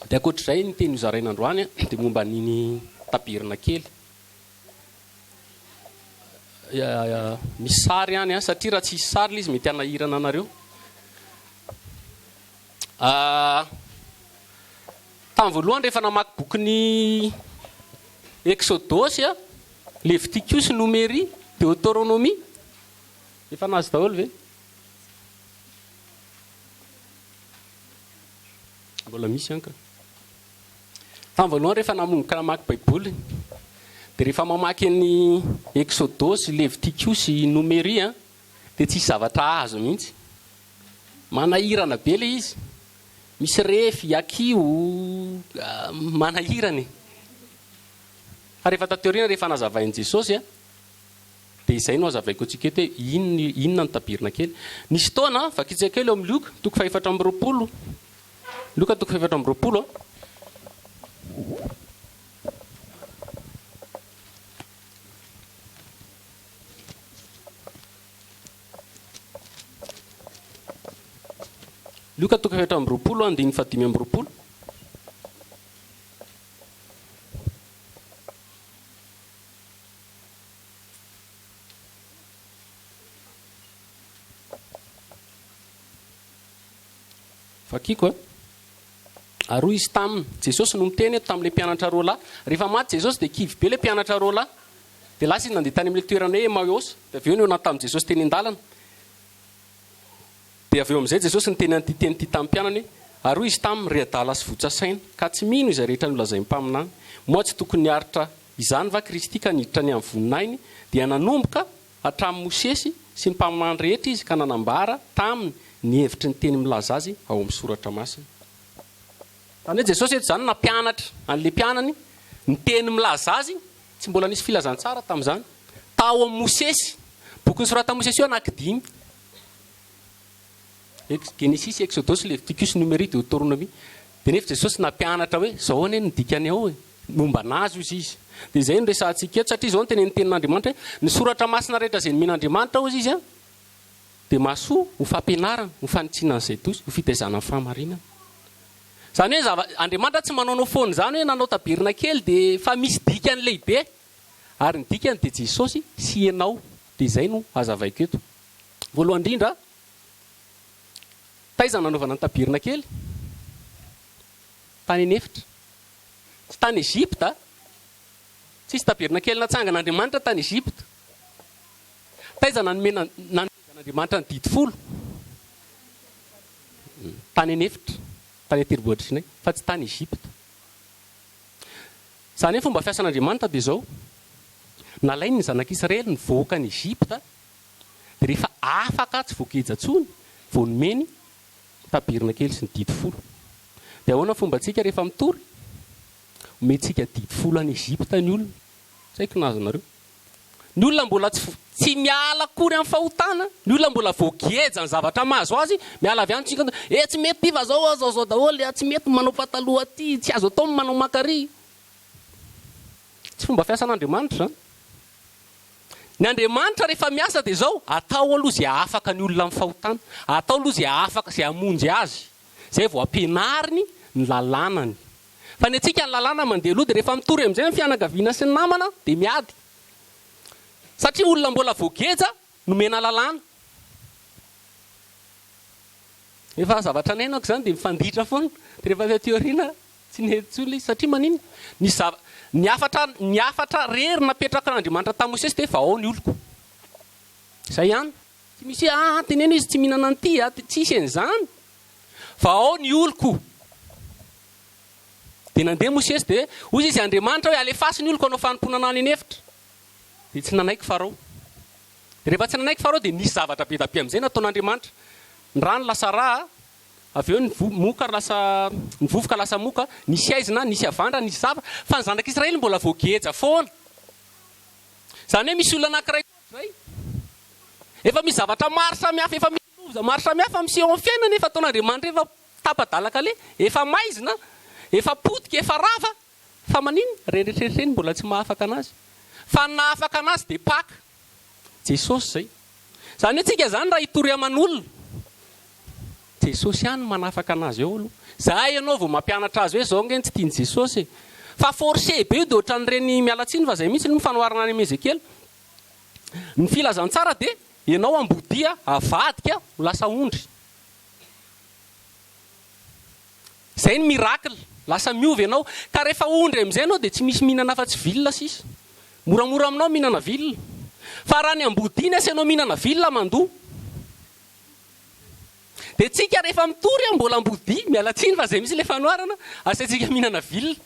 dia ankoatr'izay ny teny zarain'androany dia momba niny tabirina kely misy sary ihany satria raha tsisy sary izy mety hanahirana anareo. Tamin'ny voalohany rehefa namaky bokyny Exodosy, Leviticus, Numérie, Deutéronomie, efa nazy daholo ve? Mbola misy ihany ka. Tamin'ny voalohany rehefa namonoka namaky baiboly dia rehefa mamaky ny Exodosy, Leviticus, Numérie dia tsisy zavatra azo mihitsy. Manahirana be le izy. Misy refy, akio, manahirany. Fa rehefa tateoriana rehefa nazavain'i Jesosy dia izay no azavaiko antsika eto hoe inona ny tabirina kely. Nisy taona vakitsika kely eo amin'ny Luka toko 420. Luka toko 420. Luka toko 420 andiny 520. Fakiko aroa izy taminy Jesosy no miteny eto tamin'ilay mpianatra roa lahy. Rehefa maty Jesosy dia kivy be ilay mpianatra roa lahy. Dia lasa izy nandeha tany amin'ilay toerana hoe Emmaüs. Dia avy eo no nataony Jesosy teny an-dalana. Dia avy eo amin'izay Jesosy niteny an'ity teny ity tamin'ny mpianany hoe aroa izy taminy ry-adala sy votsasaina ka tsy mino izay rehetra nolazainy mpaminany. Moa tsy tokony niaritra izany va Kristy ka niditra ny amin'ny voninahiny dia nanomboka hatramin'ny Mosesy sy ny mpaminany rehetra izy ka nanambara taminy ny hevitry ny teny milaza azy ao amin'ny soratra masina. Zany hoe Jesosy eto izany nampianatra an'ilay mpianany ny teny milaza azy, tsy mbola nisy filazantsara tamin'izany. Tao amin'ny Mosesy, boky sorata Mosesy io anankidimy. Genesis, Exodus, Leviticus, Numérie, Deutéronomie. Dia nefa Jesosy nampianatra hoe zao anie ny dikany ao e, momba nazy izy. Dia izay no resantsika eto satria zao no teneny tenin'Andriamanitra hoe ny soratra masina rehetra izay nomen'Andriamanitra hozy izy dia mahasoa ho fampianarana, ho fanitsinan'izay tosy, ho fitaizana fahamarinana. Zany hoe Andriamanitra tsy manaonao foana zany hoe nanao tabirina kely dia fa misy dikany lehibe. Ary ny dikany dia Jesosy sy ianao. Dia izay no azavaiko eto. Voalohany indrindra, taiza nanaovana ny tabirina kely? Tany anefitra. Tsy tany Egypta. Tsisy tabirina kely natsangan'Andriamanitra tany Egypta. Taiza nan'Andriamanitra ny didy folo? Tany anefitra. Tany ateribohitra Sinay, fa tsy tany Egypta. Zany hoe fomba fiasan'Andriamanitra dia izao. Nalainy ny zanak'Israely nivoaka ny Egypta, dia rehefa afaka tsy voakeja-tsony, vao nomeny tabirina kely sy ny didy folo. Dia ahoana fomba tsika rehefa mitory? Omentsika didy folo any Egypta ny olona. Tsy haiko nazo nareo. Ny olona mbola tsy miala akory amin'ny fahotana, ny olona mbola voageja ny zavatra mahazo azy, miala avy any tsika tsy mety tiva zao daholo, tsy mety manao pataloha aty, tsy azo atao manao makary. Tsy fomba fiasan'Andriamanitra zany. Ny Andriamanitra rehefa miasa dia zao, atao aloha izay afaka ny olona amin'ny fahotana, atao aloha izay afaka izay hamonjy azy, izay vao ampianariny ny lalànany. Fa ny antsika ny lalàna mandeha aloha dia rehefa mitory amin'izay ny fianakaviana sy ny namana dia miady. Satria olona mbola voageja nomena lalàna. Efa zavatra nainako zany dia mifanditra foana. Dia rehefa teoriana tsy netsy satria manino? Ny afatra rery napetraka n'Andriamanitra tamin'ny Mosesy dia efa ao ny oloko. Izay ihany. Tsy misy tenena izy tsy mihinana an'ity, tsisy an'izany. Fa ao ny oloko. Dia nandeha Mosesy dia hoy izy Andriamanitra hoe alefasy ny oloko anao fanomponana any anefitra. Dia tsy nanaiky farao. Dia rehefa tsy nanaiky farao dia nisy zavatra be dabe amin'izay nataon'Andriamanitra. Ny rano lasa rà, avy eo ny vovoka lasa moka, nisy aizina, nisy avandra, nisy zavatra, fa ny zanak'Israely mbola voageja foana. Zany hoe misy olona anankiray zay. Efa misy zavatra maro samihafa, efa misy loza maro samihafa miseho amin'ny fiainana efa ataon'Andriamanitra efa tapadalaka le, efa maizina, efa potika, efa rava. Fa manino? Rehetrarehetra mbola tsy mahafaka anazy. Fa nahafaka anazy dia paka. Jesosy zay. Zany hoe tsika zany raha hitory aman'olona. Jesosy ihany manafaka anazy eo aloha. Za ianao vao mampianatra azy hoe zao ngeny tsy tiany Jesosy fa forcé be io dia ohatran'ireny mialatsiny fa zay mihitsy ny fanoharana any Ezekely. Ny filazantsara dia ianao ambodia avadika ho lasa ondry. Zay ny miracle, lasa miovy ianao. Ka rehefa ondry amin'izay ianao dia tsy misy mihinana fa tsy vilona sisa. Moramora aminao mihinana vilona. Fa raha ny ambodia ny asianao mihinana vilona mandoa. Dia tsika rehefa mitory mbola ambodia mialatsiny fa zay misy ilay fanoharana asiantsika mihinana vilona.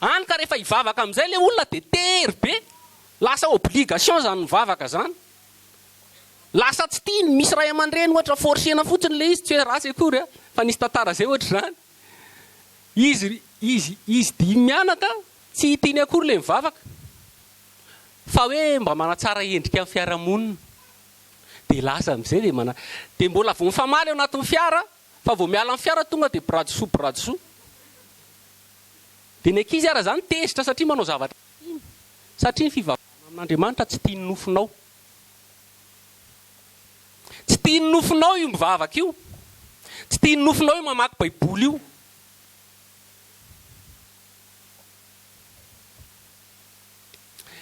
Any ka rehefa hivavaka amin'izay ilay olona dia tery be. Lasa obligation zany mivavaka zany. Lasa tsy tiany misy ray aman-dreny ohatra forcena fotsiny ilay izy tsy hoe ratsy akory fa nisy tantara zay ohatra zany. Izy dimy mianaka tsy tiany akory ilay mivavaka. Fa hoe mba manatsara endrika amin'ny fiarahamonina. Dia lasa amin'izay dia mbola vao mifamaly ao anatin'ny fiara fa vao miala amin'ny fiara tonga dia bradsoa. Dia ny ankizy ara zany tezitra satria manao zavatra satria ny fivavahana amin'Andriamanitra tsy tiany nofinao. Tsy tiany nofinao io mivavaka io. Tsy tiany nofinao io mamaky baiboly io.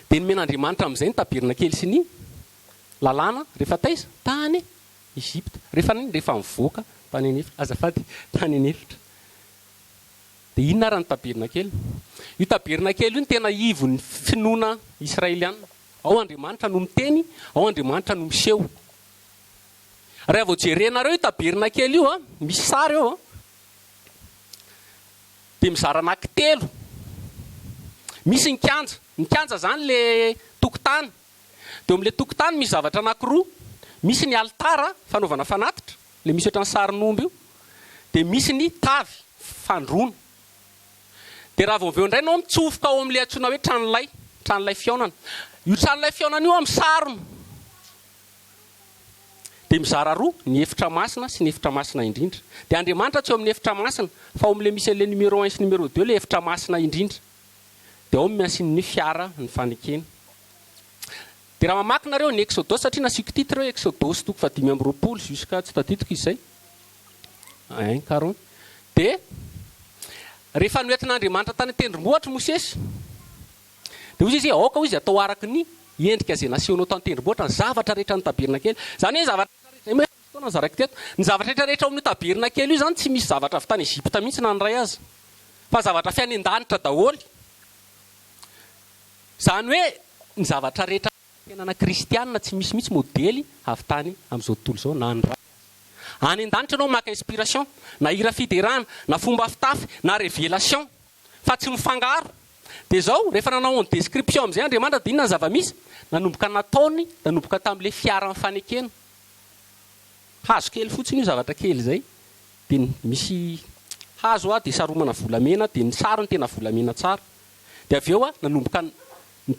Dia nomen'Andriamanitra amin'izay ny tabirina kely sy ny lalàna rehefa taiza tany Egypte. Rehefa mivoaka tany anefitra. Azafady tany anefitra. Dia inona ara ny tabirina kely? Io tabirina kely io ny tena ivon'ny finoana Israeliana. Ao Andriamanitra no miteny, ao Andriamanitra no miseho. Raha vao jerenareo io tabirina kely io misy sary eo dia mizara anankitelo. Misy ny kanja zany le tokotany. Dia amin'ilay tokotany misy zavatra anankiroa. Misy ny altara fanaovana fanatitra, le misy ohatran'ny sarin'omby io. Dia misy ny tavy fandroana. Dia raha vao aveo indray anao mitsofoka ao amin'ilay antsoina hoe tranolay fiaonana. Io tranolay fiaonana io misarona. Dia mizara roa, ny efitra masina sy ny efitra masina indrindra. Dia Andriamanitra tsy eo amin'ny efitra masina fa ao amin'ilay misy ilay numéro 1 sy numéro 2 ilay efitra masina indrindra. Dia ao miasin'ny fiara ny fanekena. Dia raha mamakinareo ny Exodus satria nasiako titre hoe Exodus toko fa 5:20 jusqu'à tsy tadidiko izay. Caron. Dia rehefa noentin'Andriamanitra tany tendrombohitra Mosesy. Dia hoy izy aoka izy atao araka ny endrika izay nasehonao tany tendrombohitra ny zavatra rehetra ny tabirina kely. Zany hoe zavatra rehetra zaraiko teto. Ny zavatra rehetra ao amin'ny tabirina kely io zany tsy misy zavatra avy tany Egypta mihitsy na nyray azy. Fa zavatra fiainy an-danitra daholo. Zany hoe ny zavatra rehetra fiainana kristianina tsy misy mihitsy modely avy tany amin'izao tontolo izao na nyray. Any an-danitra anao maka inspiration, na hira fiderana, na fomba fitafy, na révélation, fa tsy mifangaro. Dia zao rehefa nanao ny description amin'izay Andriamanitra dia inona ny zava-misy? Nanomboka nataony, nanomboka tamin'ilay fiara fanekena. Hazo kely fotsiny io zavatra kely zay. Dia misy hazo dia saromana volamena, dia ny sarony tena volamena tsara. Dia avy eo nanomboka ny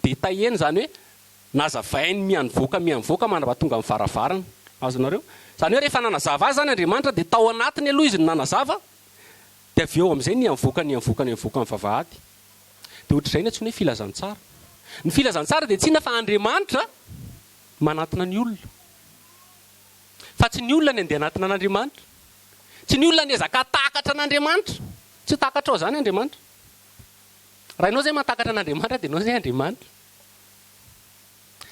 détailleny zany hoe nazavainy mianvoaka mandrapa tonga amin'ny varavarana. Azonareo? Zany hoe rehefa nanazava azy zany Andriamanitra dia tao anatiny aloha izy ny nanazava. Dia avy eo amin'izay niavoaka ny vavahady. Dia ohatr'izay ny antsoina hoe filazantsara. Ny filazantsara dia tsy inona fa Andriamanitra manatona ny olona. Fa tsy ny olona ny andeha anatina an'Andriamanitra. Tsy ny olona ny ezaka takatra an'Andriamanitra. Tsy takatra ao zany Andriamanitra. Raha ianao zay matakatra an'Andriamanitra dia ianao zay Andriamanitra.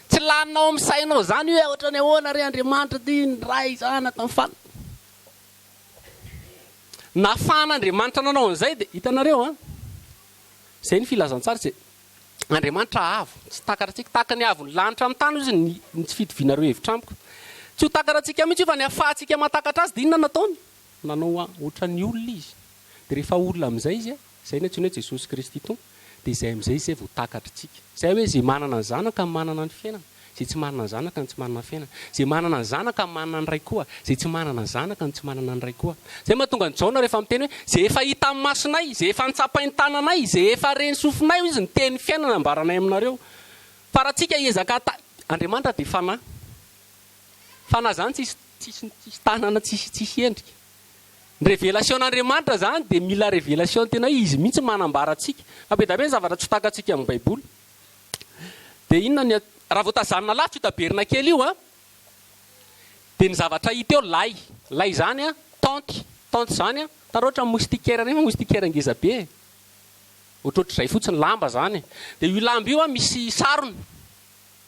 Tsy laninao amin'ny sainao zany hoe ohatrany ahoana re Andriamanitra dia nyray zany atao fana. Nafan'Andriamanitra nanao an'izay dia hitanareo zay ny filazantsara tsy Andriamanitra avo tsy takaratsika takany avo ny lanitra amin'ny tany izy ny tsy fitovianareo hevitra amiko. Tsy ho takaratsika mihitsy fa ny ahafahantsika matakatra azy dia inona nataony? Nanao ohatran'ny olona izy. Dia rehefa olona amin'izay izy zay ny antsoina hoe Jesosy Kristy tony. Dia izay amin'izay izay vao takatritsika. Izay hoe izay manana ny zanaka ny manana ny fiainana. Izay tsy manana ny zanaka ny tsy manana ny fiainana. Izay manana ny zanaka ny manana ny ray koa. Izay tsy manana ny zanaka ny tsy manana ny ray koa. Izay mahatonga ny Jaona rehefa miteny hoe izay efa hita amin'ny masonay, izay efa nitsapainy tananay, izay efa reny sofinay izy ny teny fiainana ambaranay aminareo. Fa raha tsika hiezaka Andriamanitra dia fanahy. Fanahy zany tsisy tanana tsisy endrika. Ny révélation-n'Andriamanitra zany dia mila révélation tena izy mihitsy manambara atsika. Abedabe ny zavatra tsy takatsika amin'ny baiboly. Dia inona raha vao tazanina lavitra io taberina kely io dia ny zavatra hita eo lay zany tente zany a tarao ohatra moustiquaire reny moustiquaire ngeza be ohatrohatr'izay fotsiny lamba zany dia io lamba io a misy sarony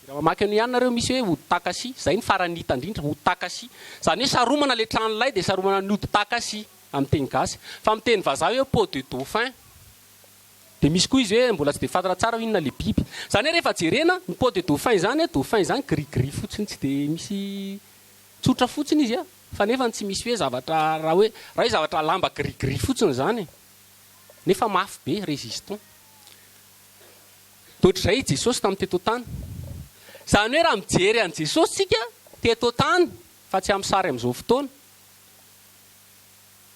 raha mamaky an'io ihany nareo misy hoe ody takasy zay ny farany hita indrindra ody takasy zany hoe saromana le tranolay dia saromana ny ody takasy amin'ny teny gasy fa amin'ny teny vazaha hoe pot de dauphin dia misy koa izy hoe mbola tsy dia fantatra tsara hoe inona le biby zany hoe rehefa jerena ny pot de dauphin zany gris fotsiny tsy dia misy tsotra fotsiny izy a fa nefa tsy misy hoe zavatra raha hoe zavatra lamba gris fotsiny zany nefa mafy be résistant toatr'izay Jesosy tamin'ny teto tany zany hoe raha mijery an' Jesosy tsika teto tany fa tsy amin'ny sary amin'izao fotoana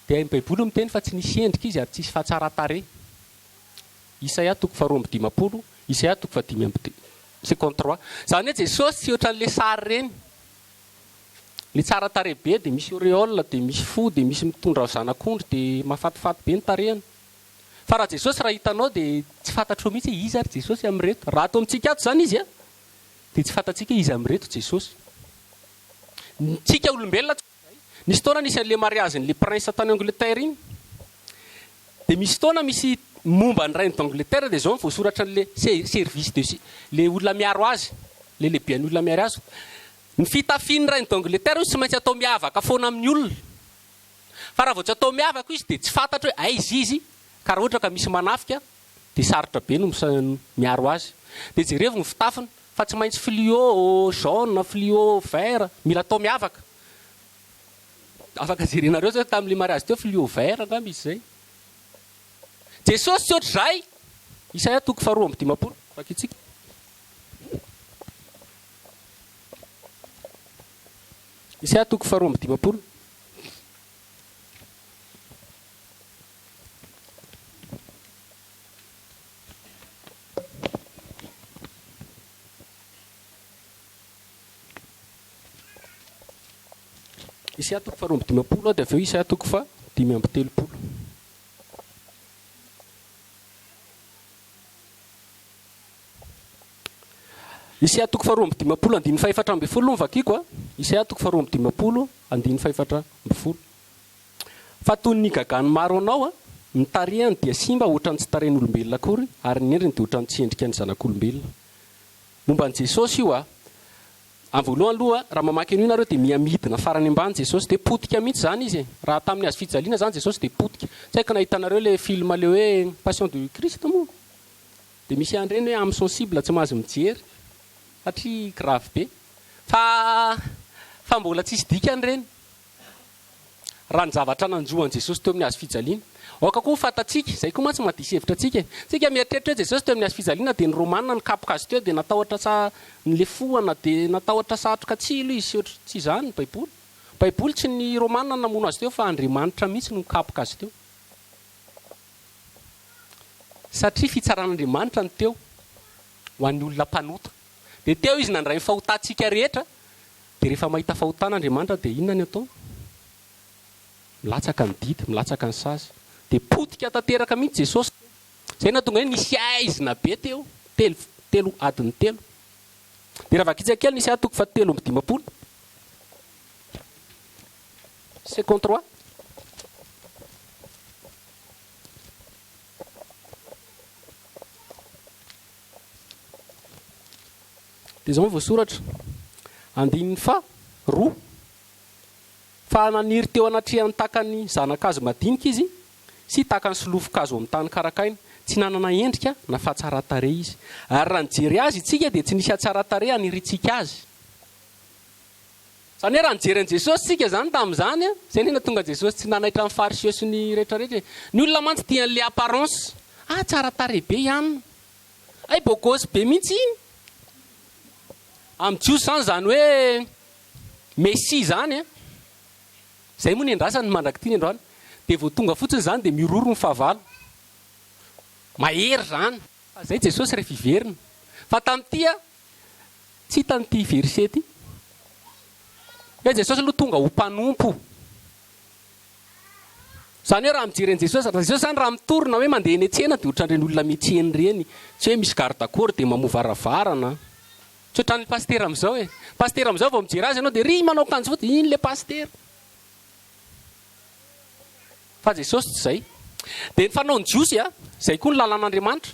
dia ny baiboly miteny fa tsy nisy endrika izy ary tsisy fahatsara-tare Isaia 2:20 Isaia 2:53 zany hoe Jesosy tsy ohatran'le sary reny le tsara tare be dia misy auréole dia misy fo dia misy mitondra zanak'ondry dia mafatifaty be ny tarehany fa raha Jesosy raha hitanao dia tsy fantatro mihitsy izy ary Jesosy amin'reto raha atao amintsika ato zany izy a dia tsy fantatsika izy amin'reto Jesosy tsika olombelona nisy fotoana nisy an'le mariazin'le prince tany Angleterre iny dia misy fotoana misy momba ny reine d'Angleterre dia zao voasoratra n'le service de le olona miaro azy le lehibe ny olona miaro azy ny fitafian'ny reine d'Angleterre izy tsy maintsy atao miavaka foana amin'ny olona fa raha vao tsy atao miavaka izy dia tsy fantatra hoe aiza izy ka raha ohatra ka misy manafika dia sarotra be no miaro azy dia jerevy ny fitafiny fa tsy maintsy fluo jaune fluo vert mila atao miavaka afaka jerenareo zao tamin'le mariazy teo fluo vert angamba izy zay Jesosy tsy ohatr'izay Isaia 2:20 vakitsika Isaia 2:20 Isaia 2:20 dia aveo Isaia 2:30 Isaia 2:20 andiny 4:12 no vakiko a Isaia 2:20 andiny 4:12 fa toy ny gagany maro anao a ny tarehany dia simba ohatran'ny tsy tarehin'olombelona akory ary ny endriny dia ohatran'ny tsy endrika ny zanak'olombelona momba ny Jesosy io a amin'ny voalohany aloha raha mamaky an'io nareo dia miamidina farany ambany Jesosy dia potika mihitsy zany izy raha tamin'ny azo fijaliana zany Jesosy dia potika tsy haiko nahitanareo le film le hoe Passion de Christ moa dia misy andreny hoe âme sensible tsy mahazo mijery satria grave be fa mbola tsisy dikany reny raha ny zavatra nanjohan Jesosy teo amin'ny azo fijaliana oka koa fantatsika zay koa mantsy madisy hevitra tsika mieritreritra hoe Jesosy teo amin'ny azo fijaliana dia ny romanina nikapoka azy teo dia natahotra nyle fohana dia natahotra satroka tsilo izy tsy zany ny baiboly tsy ny romanina namono azy teo fa Andriamanitra mihitsy no nikapoka azy teo satria fitsaran'Andriamanitra ny teo ho an'ny olona mpanota dia teo izy nandray ny fahotantsika rehetra dia rehefa mahita fahotan'Andriamanitra dia inona ny atao milatsaka ny didy milatsaka ny sazy dia potika tanteraka mihitsy Jesosy zay na tonga hoe nisy aizina be teo telo adiny telo dia raha vakitsaka kely nisy atoko fa 3:10 53 dia zao voasoratra andininy fa naniry teo anatrehan'ny takany zanakazo madinika izy sy takany solofokazo amin'ny tany karakaina tsy nanana endrika na fa tsara-tare izy ary raha nijery azy itsika dia tsy nisy atsara-tare aniritsika azy zany hoe raha nijery an' Jesosy tsika zany tamin'izany a zay nena tonga Jesosy tsy nanaitra amin'ny fariseo sy ny rehetrarehetra ny olona mantsy tian'le apparence tsara-tare be ihany ay bogosy be mihitsy iny amin'ny jiosy zany hoe messi zany a zay moa ny andrasany mandraky ty ny androany dia vao tonga fotsiny zany dia miroro ny fahavalo mahery zany fa zay Jesosy rehefa iverina fa tamin'ity a tsy hitan'ity versety hoe Jesosy aloha tonga ho mpanompo zany hoe raha mijery an' Jesosy zany raha mitorina hoe mandeha eny an-tsena dia ohatran'ireny olona mihitseny reny tsy hoe misy garde-corps dia mamovaravara tsy ohatran'ny pastera amin'izao pastera amin'izao vao mijery azy ianao dia ry manao akanjo fotsy iny le pastera fa Jesosy tsy zay. Dia ny fanaony jiosy zay koa ny lalàn'Andriamanitra.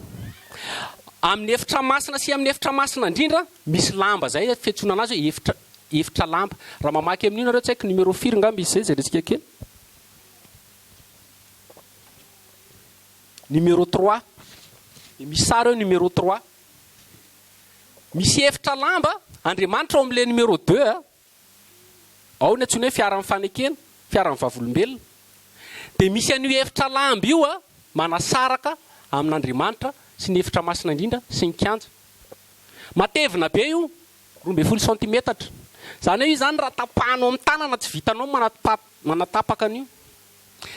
Amin'ny efitra masina sy amin'ny efitra masina indrindra misy lamba zay fiantsonana azy hoe efitra lamba. Raha mamaky amin'io nareo tsy haiko numéro firy ngamba izy zay jerentsika kely. Numéro 3. Dia misy sary eo numéro 3. Misy efitra lamba Andriamanitra ao amin'ilay numéro 2 ao ny antsoina hoe fiara-ny fanekena, fiara-ny vavolombelona. Dia misy an'io efitra lamba io manasaraka amin'Andriamanitra sy ny efitra masina indrindra sy ny kianja. Matevina be io 12 cm. Zany hoe io zany raha tapahanao amin'ny tanana tsy vitanao manatapaka an'io.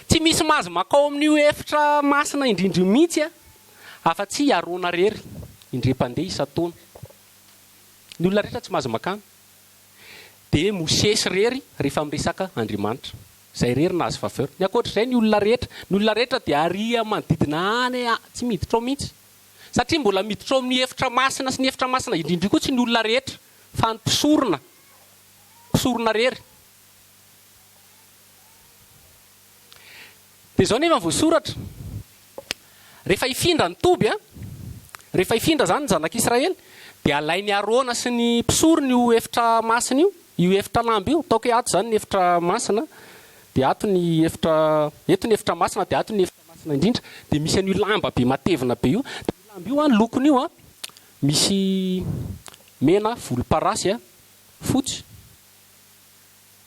Tsy misy mahazo makao amin'io efitra masina indrindra mihitsy afa-tsy arona rery indrem-pandeha isan-taona. Ny olona rehetra tsy mahazo makany. Dia mosesy rery rehefa miresaka Andriamanitra. Zay rery nahazo faveur. Ny ankoatr'izay ny olona rehetra dia aria manodidina any tsy miditra ao mihitsy. Satria mbola miditra ao amin'ny efitra masina sy ny efitra masina indrindra koa tsy ny olona rehetra fa ny mpisorona rery. Dia zao nefa voasoratra rehefa hifindra ny toby rehefa hifindra zany ny zanak'Israely dia alainy Arona sy ny mpisorony io efitra masina io efitra lamba io. Ataoko hoe ato zany ny efitra masina dia ato ny efitra masina dia ato ny efitra masina indrindra. Dia misy an'io lamba be matevina be io. Dia lamba io ny lokony io misy mena, volomparasy, fotsy.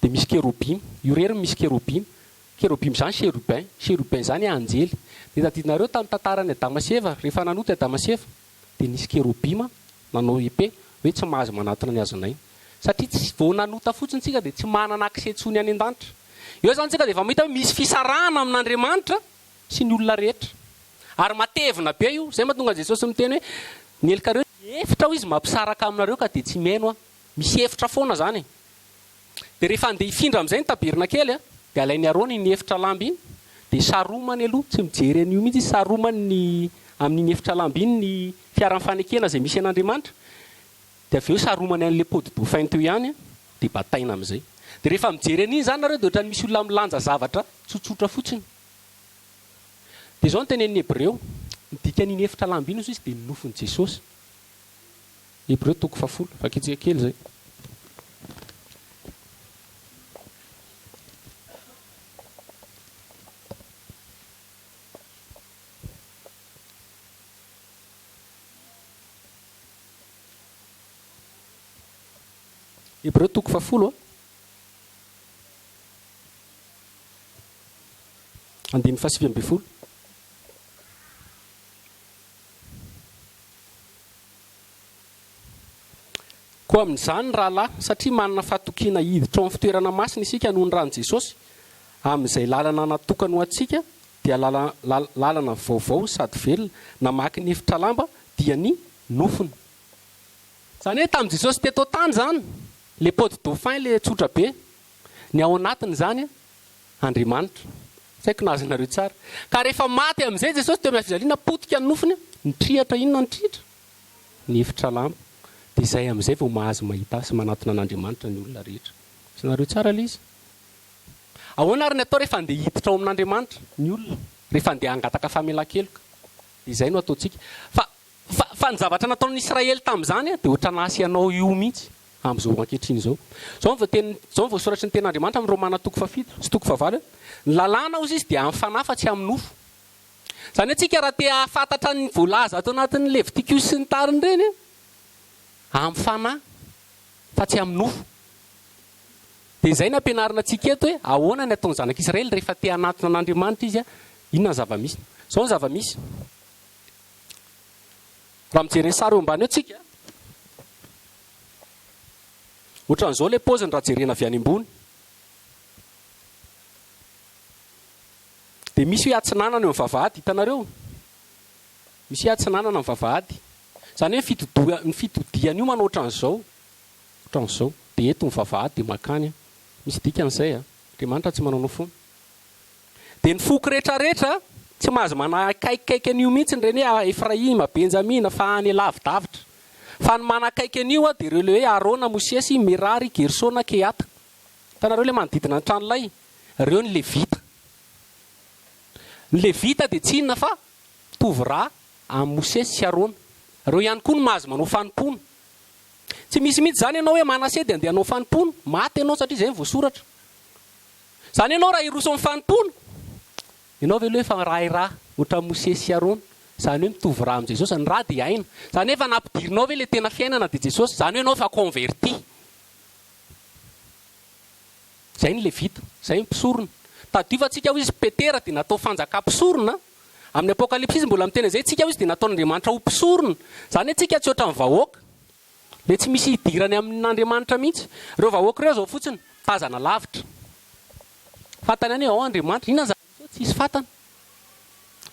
Dia misy kérubim. Io rery misy kérubim. Kérubim zany chérubin zany anjely. Dia tadidinareo tamin'ny tantarany Adama sy Eva rehefa nanoto Adama sy Eva dia nisy kérubim nanao epée hoe tsy mahazo manatona ny hazonainy. Satria tsy vao nanota fotsiny tsika dia tsy manana akse tsony any an-danitra. Eo zany tsika dia efa mahita hoe misy fisarahana amin'Andriamanitra sy ny olona rehetra. Ary matevina be io. Zay mahatonga Jesosy miteny hoe ny elikareo efitra ho izy mampisaraka aminareo ka dia tsy meno misy efitra foana zany. Dia rehefa andeha hifindra amin'izay ny tabirina kely dia alainy Arona ny efitra lamba iny dia saromany aloha tsy mijery an'io mihitsy saromany amin'iny efitra lamba iny ny fiara-ny fanekena zay misy an'Andriamanitra. Dia avy eo saromany an'ilay pôdy dauphin teo ihany dia bataina amin'izay. Dia rehefa mijery an'iny zany nareo dia ohatran'ny misy olona milanja zavatra tsotsotra fotsiny. Dia zao ny tenen'ny Hebreo dikan'iny efitra lamba iny izy dia nofon'i Jesosy. Hebreo 10 fakitsika kely zay. Hebreo 10 andiny 7. Koa amin'izany rahalahy satria manana fahatokiana hiditra ao amin'ny fitoerana masina isika noho ny ran'i Jesosy amin'izay lalana natokana ho antsika dia lalana vaovao sady velona namaky ny efitra lamba dia ny nofony. Zany hoe tamin'i Jesosy teto tany zany le pôdy dauphin le tsotra be ny ao anatiny zany Andriamanitra. Saiko nazonareo tsara. Ka rehefa maty amin'izay Jesosy teo amin'ny fijaliana potika ny nofony nitrihatra inona nitrihatra ny efitra lamba. Dia izay amin'izay vao mahazo mahita sy manatona an'Andriamanitra ny olona rehetra. Sanareo tsara ilay izy. Ahoana ary ny atao rehefa andeha hiditra ao amin'Andriamanitra ny olona rehefa andeha hangataka famelan-keloka. Dia izay no ataontsika. Fa ny zavatra nataon'ny Israely tamin'izany dia ohatra nasy anao io mihitsy amin'izao ankehitriny izao. Zao voasoratry ny ten'Andriamanitra amin'ny Romana 7 sy 9. Ny lalàna ozy izy dia amin'ny fanahy fa tsy amin'ny nofo. Zany antsika raha te hafantatra ny voalaza ato anatin'ny Leviticus sy ny tariny ireny amin'ny fanahy fa tsy amin'ny nofo. Dia izay no ampianarina antsika eto hoe ahoana ny ataon'ny zanak'Israely rehefa te hanatona an'Andriamanitra izy inona ny zava-misy. Zao ny zava-misy. Raha mijery ny sary eo ambany eo tsika ohatran'izao ilay paoziny raha jerena avy any ambony. Dia misy hoe atsinanana eo amin'ny vavahady hitanareo. Misy hoe atsinanana amin'ny vavahady. Zany hoe ny fitodiany io manao ohatran'izao. Ohatran'izao. Dia eto ny vavahady dia makany. Misy dikan'izay Andriamanitra tsy manao foana. Dia ny foko rehetrarehetra tsy mahazo manakaikikaiky an'io mihitsy ireny hoe Efraima, Benjamina fa any lavidavitra. Fa ny manakaiky an'io dia ireo le hoe Arona, Mosiesy, Merary, Gersona, Keata. Hitanareo ilay manodidina ny tranolay. Ireo ny Levita. ny levita dia tsy inona fa tovy-rà amin'ny Mosesy sy Arona. Reo ihany koa no mahazo manao fanompoana. Tsy misy mihitsy zany ianao hoe manasedy andeha hanao fanompoana, maty ianao satria izay ny voasoratra. Zany ianao raha hiroso amin'ny fanompoana, ianao ve aloha efa raha ohatra Mosesy sy Arona, zany hoe mitovy rà amin'ny Jesosy, ny rà dia aina. Zany efa nampidirinao ve ilay tena fiainana dia Jesosy, zany hoe ianao efa converti. Zay ny levita, zay ny mpisorona. Tadiofantsika ho izy Petera dia natao fanjakam-pisorona. Amin'ny Apokalipsy izy mbola miteny izay, tsika ho izy dia nataon'Andriamanitra ho mpisorona. Zany hoe tsika tsy ohatran'ny vahoaka, le tsy misy hidirany amin'Andriamanitra mihitsy. Reo vahoaka reo zao fotsiny tazana lavitra. Fantany any ao Andriamanitra, inona zany tsy isy fantany.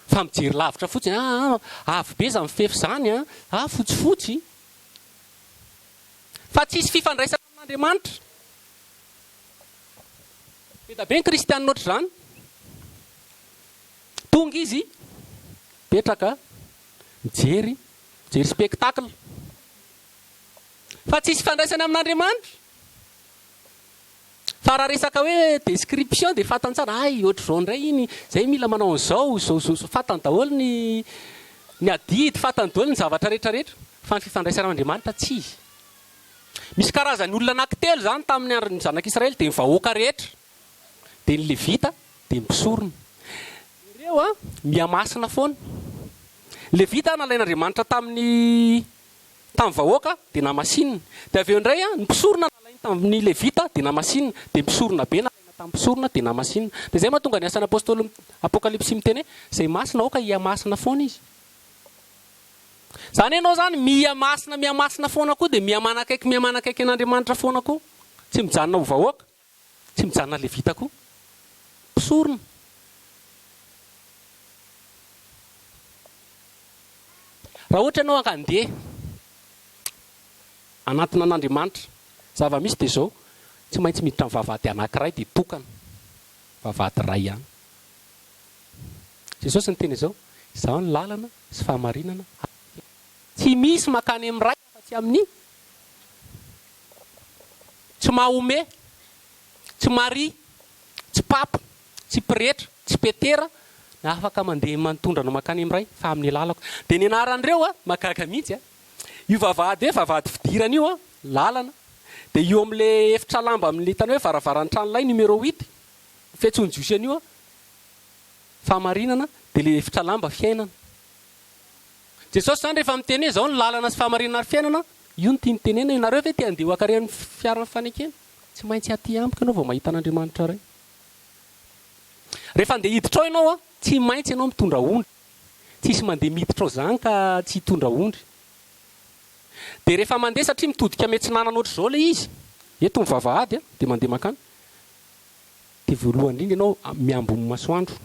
Fa mijery lavitra fotsiny, avy be zany fefy zany, fotsifotsy. Fa tsy isy fifandraisana amin'Andriamanitra. Beta be ny kristianina ohatr' zany. Tonga izy, petraka, mijery spectacle. Fa tsy isy fifandraisana amin'Andriamanitra. Fa raha resaka hoe description dia fantany tsara, ohatr'izao indray iny, zay mila manao an'izao, zao fantany daholo ny adidy, fantany daholo ny zavatra rehetrarehetra. Fa ny fifandraisana amin'Andriamanitra tsy izy. Misy karazany olona anankitelo zany tamin'ny zanak'Israely, dia ny vahoaka rehetra, dia ny levita, dia ny mpisorona. Ireo miamasina foana. Levita nalain'Andriamanitra tamin'ny vahoaka dia namasinina. Dia avy eo indray ny mpisorona nalaina tamin'ny levita dia namasinina. Dia mpisorona be nalaina tamin'ny mpisorona dia namasinina. Dia izay mahatonga ny asan'ny apôstôly Apokalipsy miteny hoe izay masina aoka hiamasina foana izy. Zany ianao zany miamasina foana koa dia miamanakaiky an'Andriamanitra foana koa. Tsy mijanona ho vahoaka, tsy mijanona levita koa. Mpisorona. Raha ohatra ianao handeha anatina an'Andriamanitra, zava-misy dia izao, tsy maintsy miditra amin'ny vavahady anankiray dia tokana. Vavahady iray ihany. Jesosy ny teny izao, izao ny lalana sy fahamarinana. Tsy misy makany amin'ny ray fa tsy amin'ny. Tsy mahome, tsy mari, tsy papa, tsy pretra, tsy petera, na afaka mandeha mantondra no makany amin'ny ray fa amin'ny lalako. Dia ny anaran'ireo mahagaga mihitsy. Io vavahady hoe vavahady fidirana io lalana. Dia io amin'ilay efitra lamba amin'ny tany hoe varavaran'ny tranolay numéro 8 fiantsoany jiosy an'io fahamarinana, dia ilay efitra lamba fiainana. Jesosy zany rehefa miteny hoe izao ny lalana sy fahamarinana ary fiainana, io no tia mitenena. Ianareo ve tia andeha ho akaren'ny fiaran'ny fanekena? Tsy maintsy aty amiko ianao vao mahita an'Andriamanitra iray. Rehefa andeha hiditra ao ianao tsy maintsy ianao mitondra ondry. Tsisy mandeha miditra ao zany ka tsy hitondra ondry. Dia rehefa mandeha satria mitodika metsinanana ohatr'izao ilay izy, eto ny vavahady dia mandeha makany. Dia voalohany indrindra ianao miambony masoandro.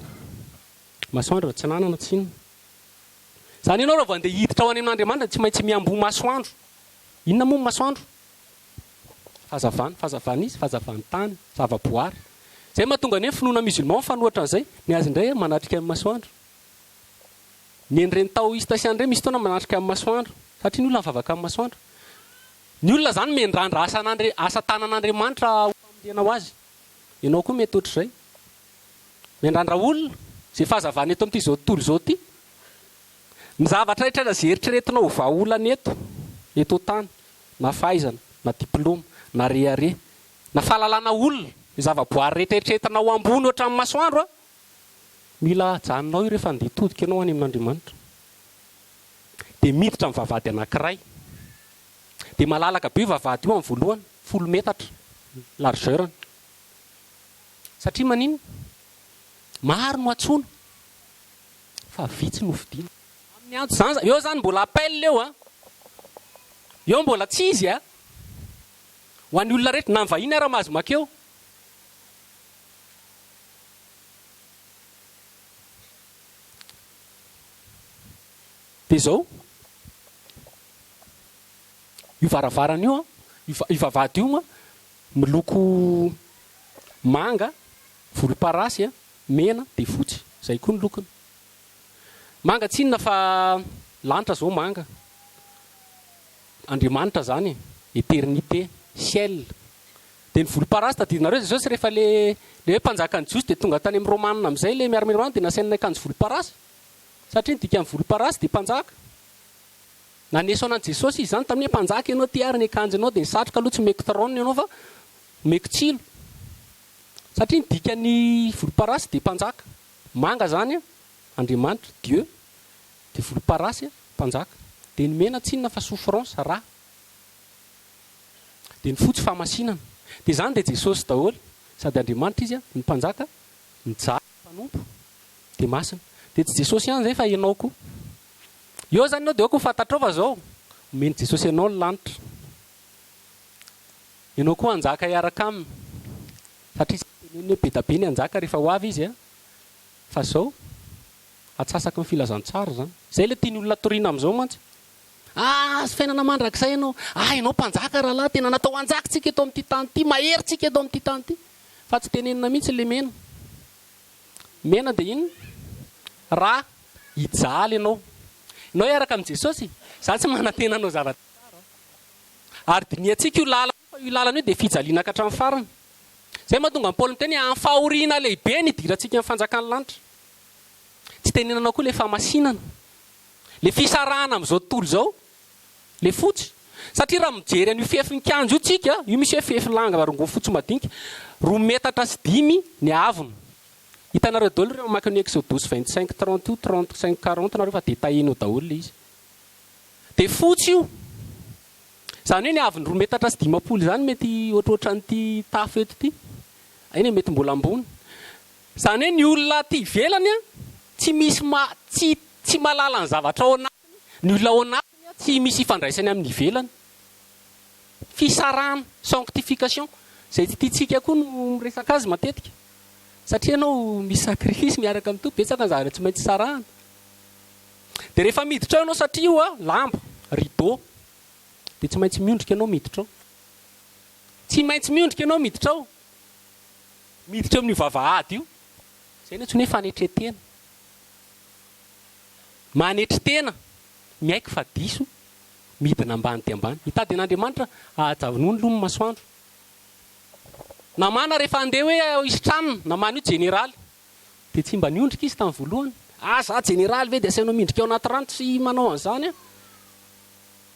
Masoandro tsy nanana tsy inona. Zany ianao raha vao andeha hiditra ao any amin'Andriamanitra tsy maintsy miambony masoandro. Inona moa ny masoandro? Fahazavana izy, fahazavany tany, zava-boary. Zay mahatonga ny finoana musulman fanohatra an'izay. Ny azy indray manatrika amin'ny masoandro. Ny en'ireny taoista andreny misy fotoana manatrika amin'ny masoandro. Satria ny olona mivavaka amin'ny masoandro. Ny olona zany mendrandra asa tanan'Andriamanitra ho famonjenao azy. Ianao koa mety ohatr'izay. Mendrandra olona izay fahazavana eto amin'ity zao tontolo izao ity. Ny zavatra rehetra izay eritreretinao ho vahaolana eto tany, na fahaizana, na diplôma, na rehare, na fahalalana olona, ny zava-boary rehetrarehetra ho ambony ohatra amin'ny masoandro mila janonao io rehefa andeha hitodika ianao any amin'Andriamanitra. Dia miditra amin'ny vavahady anankiray. Dia malalaka be vavahady io amin'ny voalohany, 10 metatra largeurany. Satria manino? Maro no atsoina fa vitsy no vidiana. Amin'ny antso zany, eo zany mbola appel eo eo mbola tsy izy ho an'ny olona rehetra na ny vahiny ara mahazo makeo. Dia izao io varavarana io io vavahady io miloko manga, volomparasy, mena dia fotsy. Zay koa ny lokony. Manga tsy inona fa lanitra zao manga. Andriamanitra zany, éternité, ciel. dia ny volomparasy tadidinareo Jesosy rehefa le hoe mpanjaka ny jiosy dia tonga tany amin'ny romanina amin'izay le miaramila dia nasainana akanjo volomparasy satria ny dika amin'ny volomparasy dia mpanjaka naneso anan'i Jesosy izy zany tamin'ny mpanjaka ianao ty ary ny akanjo ianao dia nisatroka aloha tsy meko trône ianao fa meko tsilo satria ny dika ny volomparasy dia mpanjaka manga zany Andriamanitra Dieu dia volomparasy mpanjaka dia ny mena tsinona fa souffrance raha dia ny fotsy famasinana dia zany dia Jesosy daholo sady Andriamanitra izy ny mpanjaka mijaka mpanompo dia masina dia tsy Jesosy ihany zay fa ianao koa eo zany ianao dia eo koa fantatrao fa zao omeny Jesosy ianao ny lanitra ianao koa anjaka hiaraka aminy satria teneny hoe be da be ny anjaka rehefa ho avy izy fa zao atsasaka ny filazantsara zany zay le tiany olona toriana amin'izao mantsy sy fiainana mandrakizay ianao ianao mpanjaka raha lahy tena natao anjakantsika eto amin'ity tany ity maheritsika eto amin'ity tany ity fa tsy tenenina mihitsy le mena dia iny raha hijaly ianao hiaraka amin'i Jesosy za tsy manantena anao zavatra ary diniantsika io lalana fa io lalana io dia fijaliana ka hatramin'ny farany zay mahatonga ny Paoly miteny amin'ny fahoriana lehibe ny idirantsika amin'ny fanjakany lanitra tsy tenenanao koa le famasinana le fisarahana amin'izao tontolo izao le fotsy satria raha mijery an'io fihefinkianjo io tsika io misy hoe fihefilanga varongo fotsy madinika 2 metatra sy 5 ny avony hitanareo daholo reo maka ny Exodus 25 30 35 40 nareo fa dia taheno daholo le izy dia fotsy io zany hoe ny avony 2 metatra sy 50 zany mety ohatrohatran'ity tafo eto ity iny mety mbola ambony zany hoe ny olona ty ivelany tsy misy tsy malala ny zavatra ao anatiny ny olona ao anatiny tsy misy ifandraisany amin'ny ivelany fisarahana sanctification zay tiantsika koa no miresaka azy matetika satria ianao misy sakrifisy miaraka amin'ny betsaka ny zavatra tsy maintsy sarahana dia rehefa miditra ao ianao satria io lamba rideau dia tsy maintsy miondrika ianao miditra ao tsy maintsy miondrika ianao miditra ao miditra amin'ny vavahady io zay tsy hoe fanetretena manetry tena miaiky fa diso midina ambany dia ambany hitady an'Andriamanitra ahajavinony lono masoandro namana rehefa andeha hoe isitranina namana io jeneraly dia tsy mba niondrika izy tamin'ny voalohany za jeneraly ve dia asainao mindrika ao anaty rano tsy manao an'izany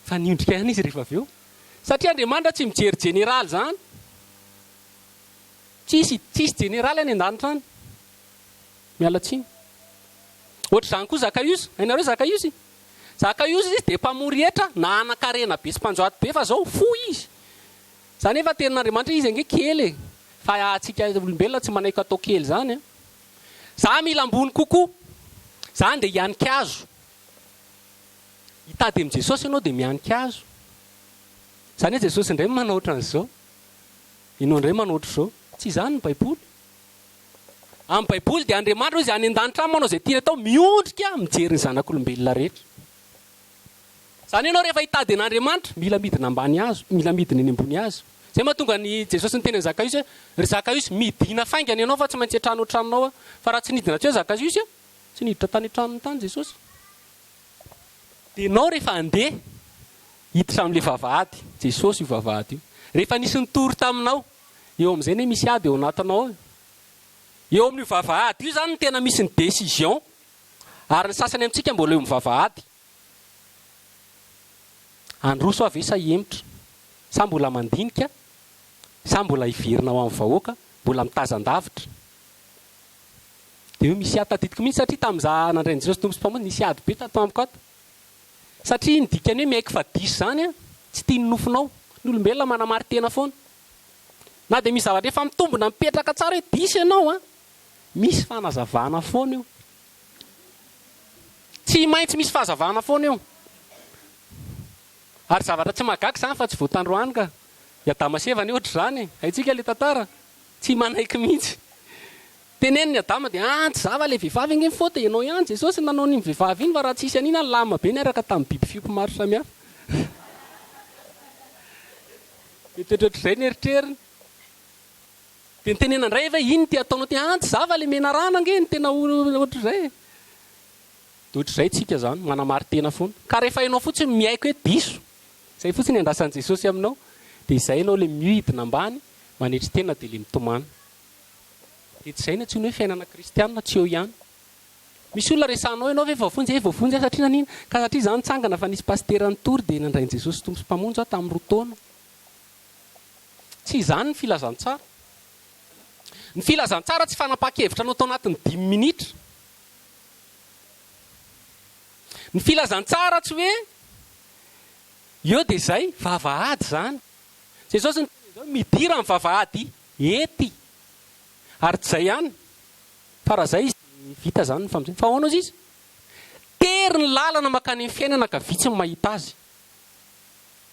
fa niondrika ihany izy rehefa avy eo satria Andriamanitra tsy mijery jeneraly zany tsisy jeneraly any an-danitra any miala tsiny ohatra zany koa Zakaiosy hainareo Zakaiosy izy dia mpamory hetra na anakarena be sy mpanjoaty be fa zao fo izy zany efa tenin'Andriamanitra izy ange kely fa atsika olombelona tsy manaiky atao kely zany za mila ambony kokoa zany dia hianika azo hitady amin'i Jesosy ianao dia mianika azo zany hoe Jesosy indray manao ohatran'izao ianao indray manao ohatr'izao tsy zany ny Baiboly amin'ny Baiboly dia Andriamanitra izy any an-danitra manao zay tiany atao miondrika mijery ny zanak'olombelona rehetra zany ianao rehefa hitady an'Andriamanitra mila midina ambany azo mila midina eny ambony azo zay mahatonga ny Jesosy ny teny Zakaiosy ry Zakaiosy midina faingany ianao fa tsy maintsy an-trano an-tranonao fa raha tsy nidina tsy hoe Zakaiosy tsy niditra tany an-tranony tany Jesosy dia ianao rehefa andeha hiditra amin'ilay vavahady Jesosy io vavahady io rehefa nisy nitory taminao eo amin'izay ne misy ady eo anatinao eo amin'io vavahady io zany ny tena misy ny décision ary ny sasany amintsika mbola eo amin'ny vavahady androso ave sa hemitra sa mbola mandinika sa mbola hiverina ao amin'ny vahoaka mbola mitazan-davitra dia eo misy ady tadidiko mihitsy satria tamin'izaho nandray ny Jesosy tompo sy mpamonjy nisy ady be tato amiko ato satria ny dikany hoe miaiky fa diso zany tsy tia ny nofinao ny olombelona manamary tena foana na dia misy zavatra efa mitombona mipetraka tsara hoe diso ianao misy fanazavana foana io tsy maintsy misy fahazavana foana io ary zavatra tsy magaky zany fa tsy voatandroany ka Adama sy Eva ny ohatra zany haitsika le tantara tsy manaiky mihitsy teneniny Adama dia tsy zava le vehivavy ange mifaota ianao ihany Jesosy nanao ny vehivavy iny fa raha tsisy an'ina lama be niaraka tamin'ny biby fiompy maro samihafa metoetroatr'izay ny eritreriny dia nitenena indray efa iny ty ataonao ty tsy zava le mena rana ange ny tena ohatr'izay dia ohatr'izay tsika zany manamary tena foana ka rehefa ianao fotsiny miaiky hoe diso zay fotsiny andrasan'i Jesosy aminao dia izay ianao le midina ambany manetry tena dia le mitomany. Dia tsy izay na tsony hoe fiainana kristianina tsy eo ihany. Misy olona resanao ianao hoe voafonjy satria nanina ka satria izany nitsangana fa nisy pastera nitory dia nandrain'i Jesosy tompo sy mpamonjy aho tamin'ny 2 taona. Tsy izany ny filazantsara. Ny filazantsara tsy fanapa-kevitra anao tao anatin'ny 5 minitra. Ny filazantsara tsy hoe eo dia izay vavahady izany. Jesosy midira amin'ny vavahady ety. Ary tsy izay ihany. Fa raha izay izy vita izany ny famonjena. Fa ahoana izy? Tery ny lalana makany amin'ny fiainana ka vitsy ny mahita azy.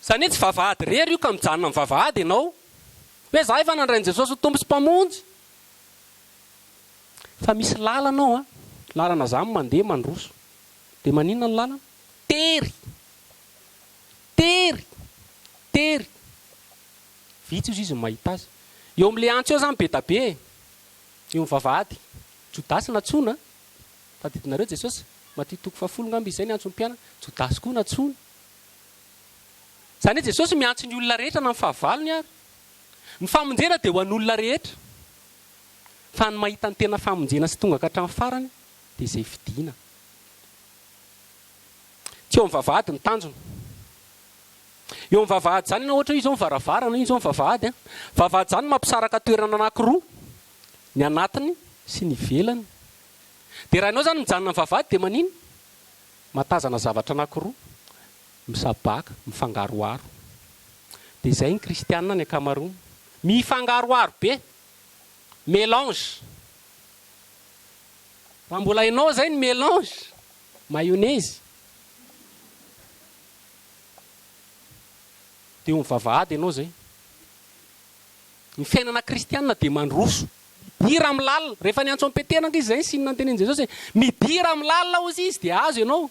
Izany hoe tsy vavahady rery io ka mijanona amin'ny vavahady ianao. Hoe za efa nandrain'i Jesosy tompo sy mpamonjy. Fa misy lalanao lalana zany mandeha mandroso. Dia maninona ny lalana? Tery. Vitsy izy ny mahita azy. Eo amin'ilay antsy eo zany be da be. Eo amin'ny vavahady. Jodasy natsona. Tadidinareo Jesosy. Matitoko 10 ngamby izay ny antson'ny mpiana. Jodasy koa natsona. Izany hoe Jesosy miantso ny olona rehetra na ny fahavalony ary. Ny famonjena dia ho an'olona rehetra. Fa ny mahita ny tena famonjena sy tonga ka hatramin'ny farany dia izay fidiana. Tsy eo amin'ny vavahady ny tanjona. Eo amin'ny vavahady izany ianao ohatra hoe izao mivaravarana, izao mivavahady. Vavahady izany mampisaraka toerana anankiroa. Ny anatiny sy ny ivelany. Dia raha ianao izany mijanona amin'ny vavahady dia manino? Matazana zavatra anankiroa. Misabaka, mifangaroaro. Dia izay ny kristianina ny ankamaroany. Mifangaroaro be. Mélange. Raha mbola hainao izay ny mélange. Mayonnaise. Dia eo mivavahady ianao izay. Ny fiainana kristianina dia mandroso. Midira amin'ny lalina. Rehefa niantso amin'ny petenaka izy izay sinona ny tenen'i Jesosy. Midira amin'ny lalina hozy izy dia azo ianao.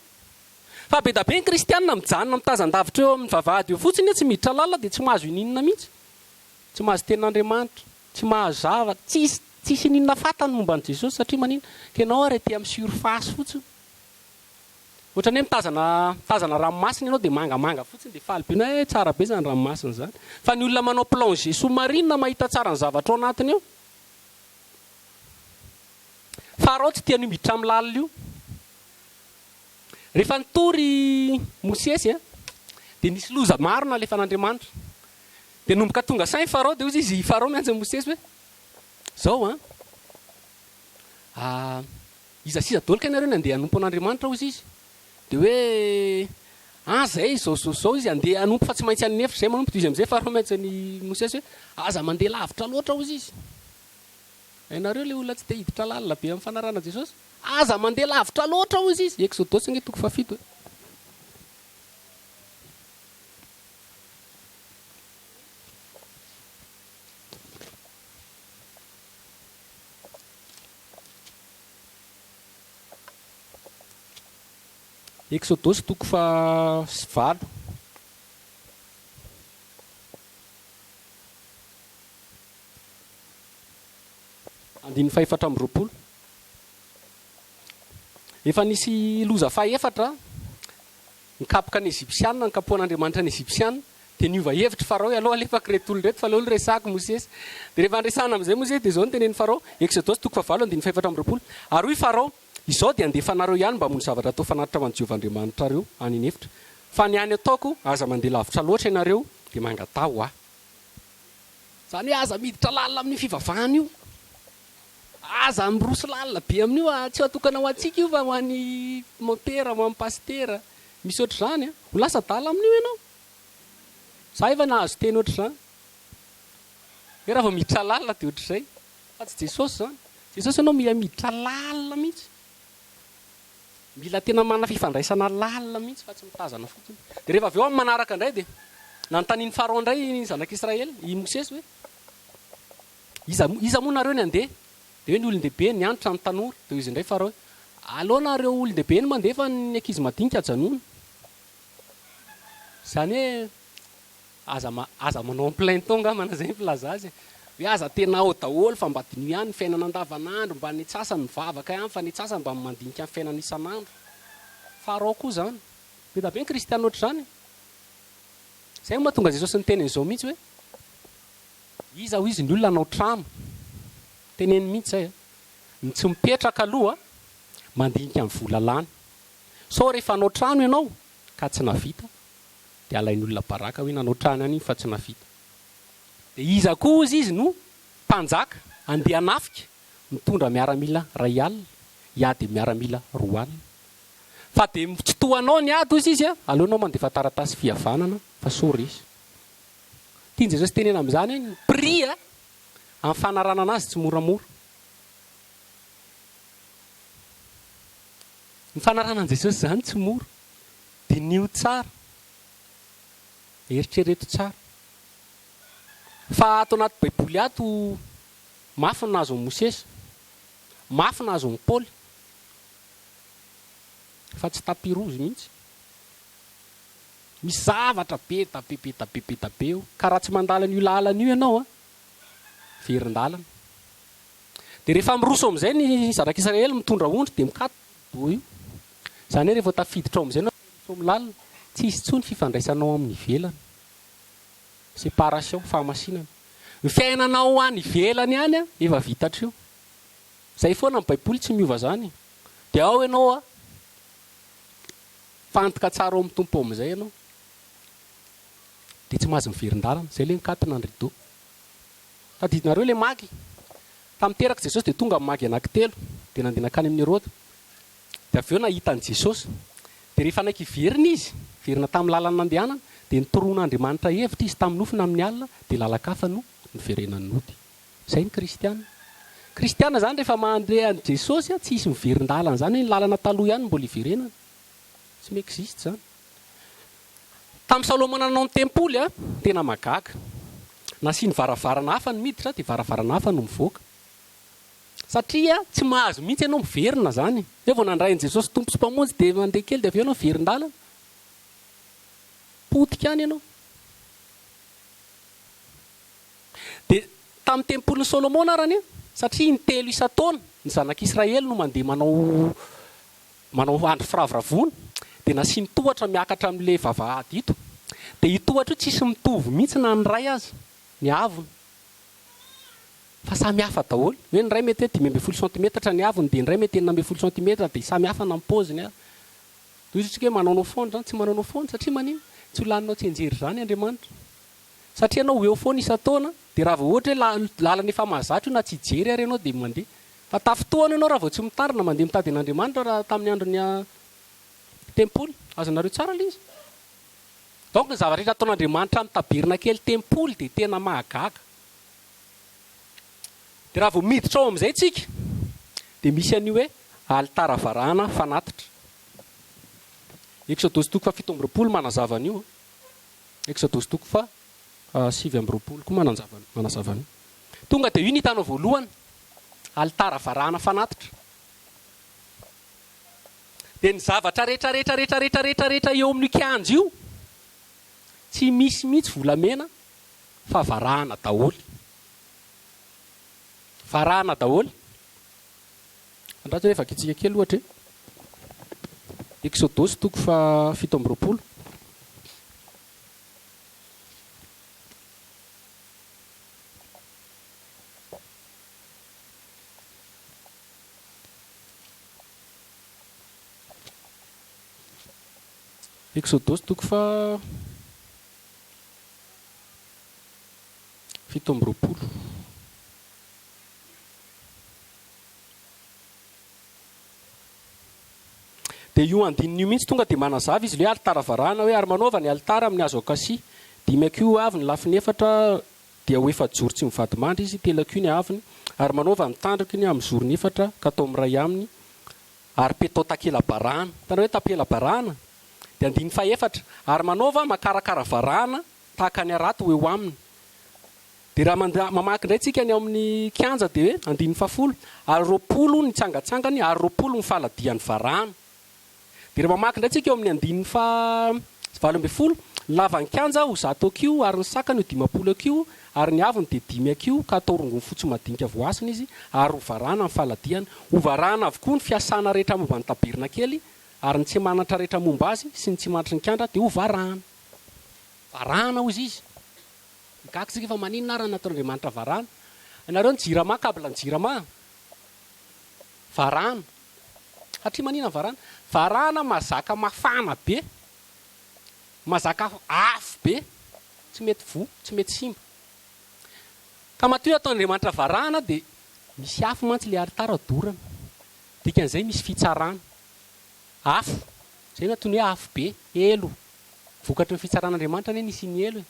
Fa be da be ny kristianina mijanona mitazan-davitra eo amin'ny vavahady eo fotsiny tsy miditra lalina dia tsy mahazo ininona mihitsy. Tsy mahazo ten'Andriamanitra. Tsy mahazo zava. Tsisy ininona fatany momba an'i Jesosy satria manino? Ka ianao ary aty amin'ny surface fotsiny. Ohatra ny hoe mitazana ranomasina ianao dia mangamanga fotsiny dia faly be na tsara be izany ranomasina izany. Fa ny olona manao plongée sous-marine mahita tsara ny zavatra ao anatiny eo. Farao tsy tian'io miditra amin'ny lalina io. Rehefa nitory Mosesy dia nisy loza maro nalefa an'Andriamanitra. Dia nomboka tonga sainy Farao dia hozy izy Farao miantso Mosesy hoe zao iza sisa dolika ianareo ny andeha hanompo an'Andriamanitra hozy izy. Dia hoe zay zao izy andeha hanompo fa tsy maintsy any nefitra izay manompo. Izy amin'izay Farao miantso ny Mosesy hoe aza mandeha lavitra loatra hozy izy. Ianareo ilay olona tsy dia hiditra lalina be amin'ny fanarana Jesosy. Aza mandeha lavitra loatra hozy izy. Exodosy nge 7. Exodosy 7. Andiny 420. Efa nisy loza fahefatra nikapoka ny Ezipsianina, nikapohan'Andriamanitra ny Ezipsianina. Dia niova hevitra Farao aloha alefaka reto olona reto fa ilay olo resahako Mosesy. Dia rehefa andresahana amin'izay Mosesy dia izao no tenen'ny Farao. Exodosy 7 andiny 420. Ary hoy Farao, izao dia andefa anareo ihany mba hamono zavatra atao fanatitra ho an'i Jehovahandriamanitra reo any nefitra. Fa ny any ataoko aza mandeha lavitra loatra ianareo dia mangatao aho. Izany hoe aza miditra lalina amin'ny fivavahana io. Aza miroso lalina be amin'io tsy hatokana ho antsika io fa ho an'ny motera, ho an'ny pastera. Misy ohatr'izany ho lasa dala amin'io ianao. Za efa nahazo teny ohatr'izany. Hoe raha vao miditra lalina dia ohatr'izay. Fa tsy Jesosy izany. Jesosy ianao mila miditra lalina mihitsy. Mila tena manana fifandraisana lalina mihitsy fa tsy mitazana fotsiny. Dia rehefa avy eo amin'ny manaraka indray dia nanontanian'ny Farao indray ny zanak'Israely, i Mosesy hoe iza moa nareo ny andeha? Dia hoe ny olon-dehibe ny antitra ny tanora. Dia izy indray Farao aleo nareo olon-dehibe ny mandeha fa ny ankizy madinika hajanona. Izany hoe aza manao en plein temps angambana izay filaza azy. Hoe aza tena ao daholo fa mba dino ihany ny fiainana andavanandro, mba ny atsasany mivavaka ihany fa ny atsasany mba mandinika ny fiainana isan'andro. Farao koa izany. Be da be ny kristianina ohatr'izany. Izay mahatonga Jesosy ny tenen'izao mihitsy hoe iza ho izy ny olona anao trano teneny mihitsy zay ny tsy mipetraka aloha mandinika ny volalany so rehefa anao trano ianao ka tsy navita dia alain'ny olona baraka hoe nanao trano any fa tsy navita dia iza koa izy no mpanjaka andeha nafika mitondra miaramila ray alina iady miaramila roa alina fa dia tsy toanao ny ady izy aleonao mandefa taratasy fihavanana fa soresy tiany Jesosy tenena amin'izany hoe ny prix amin'ny fanarana anazy tsy moramora ny fanarana an' Jesosy zany tsy mora dia nio tsara eritrereto tsara fa ato anaty baiboly ato mafy ny nahazo ny Mosesy mafy nahazo ny Paoly fa tsy tapirozy mihitsy misy zavatra be tabe eo ka raha tsy mandala n'io lalana io ianao verin-dalana dia rehefa miroso amin'izay ny zanak'Israely mitondra ondry dia mikato io zany hoe rehefa tafiditra ao amin'izay anao amin'ny lalana tsy hisy tsony fifandraisanao amin'ny ivelany séparation fahamasinana ny fiainanao any ivelany any efa vitatr' io zay foana ny baiboly tsy miova zany dia ao ianao fantoka tsara ao amin'ny tompo amin'izay ianao dia tsy mahazo miverin-dalana zay le mikatona ny rideau tadidinareo le magy tamiteraka Jesosy dia tonga magy anankitelo dia nandeha nakany amin'ny Herôdy dia avy eo nahitany Jesosy dia rehefa naiky verina izy verina tamin'ny lalana nandehanana dia nitoroan'Andriamanitra hevitra izy tamin'ny nofina amin'ny alina dia lalakafa no niverenany nody zay ny kristiana zany rehefa mandeha an' Jesosy tsy hisy miverin-dalana zany hoe ny lalana taloha ihany mbola iverenana tsy miexiste zany tamin'ny Salomona nanao ny tempoly tena magaga nasiany varavarana hafa ny miditra dia varavarana hafa no mivoaka satria tsy mahazo mihitsy ianao miverina zany hoe vao nandrain'i Jesosy tompo sy mpamonjy dia mandeha kely dia avy eo ianao miverin-dalana potika any ianao dia tamin'ny tempolin'ny Solomona arany satria ny 3 isan-taona ny zanak'Israely no mandeha manao andro firavoravoana dia nasiany tohatra miakatra amin'ilay vavahady ito dia io tohatra io tsisy mitovy mihitsy na ny ray azy ny avony fa samy hafa daholo hoe ny ray mety hoe 5 cm ny avony dia ny ray mety 9 cm dia samy hafa na paoziny toy izy tsika hoe manaonao foana zany tsy manaonao foana satria manino tsy ho laninao tsy anjery zany Andriamanitra satria anao eo foana isan-taona dia raha vao ohatra hoe lalana efa mahazatra io na tsy jery ary ianao dia mandeha fa tafotoana ianao raha vao tsy mitarina mandeha mitady an'Andriamanitra raha tamin'ny androny tempoly azonareo tsara le izy donc ny zavatra rehetra ataon'Andriamanitra mitaberina kely tempoly dia tena mahagaga dia raha vao miditra ao amin'izay tsika dia misy an'io hoe alitara varahana fanatitra Exodosy 7 manazava an'io Exodosy 7 koa manazava an'io tonga dia io ny hitanao voalohany alitara varahana fanatitra dia ny zavatra rehetra eo amin'ny kianjo io tsy misy mihitsy volamena fa varahana daholo andratsy hoe vakitsika kely ohatra Exodosy 7 Exodosy 7 dia io andininy mihitsy tonga dia manazava izy le alitara varahana hoe ary manaova ny alitara amin'ny hazo akasia 5 akio avy ny lafiny efatra dia ho efajoro tsy mivadimandry izy 3 akio ny aviny ary manaova ny tandroky ny amin'ny zorony efatra ka atao amin'ny ray aminy ary petao takela barahana tana hoe tapela barahana dia andiny faefatra ary manaova makarakara varahana tahaka ny arato eo aminy dia raha mamaky indray tsika ny amin'ny kianja dia hoe andiny fafolo ary 20 ny tsangatsangany ary 20 ny faladian'ny varahana dia raha mamaky indray tsika eo amin'ny andiny 20 lava ny kianja ho 100 akio ary ny sakany ho 50 akio ary ny avony dia 5 akio ka atao rongony fotsy madinika voasina izy ary ho varahana amin'ny faladiany ho varahana avokoa ny fiasana rehetra momba ny taberna kely ary ny tsy manatra rehetra momba azy sy ny tsy manatry ny kianja dia ho varahana ho izy Kakasika fa maninona ary nataon'Andriamanitra varana. Ianareo ny jirama kabla ny jirama. Varana. Satria maninona varana? Varana mazaka mafana be. Mazaka afo be. Tsy mety tsy mety simba. Ka matoy ataon'Andriamanitra varana dia misy afo mantsy le alitara dorana. Dikan'izay misy fitsarana. Afo. Zay natony hoe afo be, elo. Vokatry ny fitsaran'Andriamanitra ny nisy ny elo.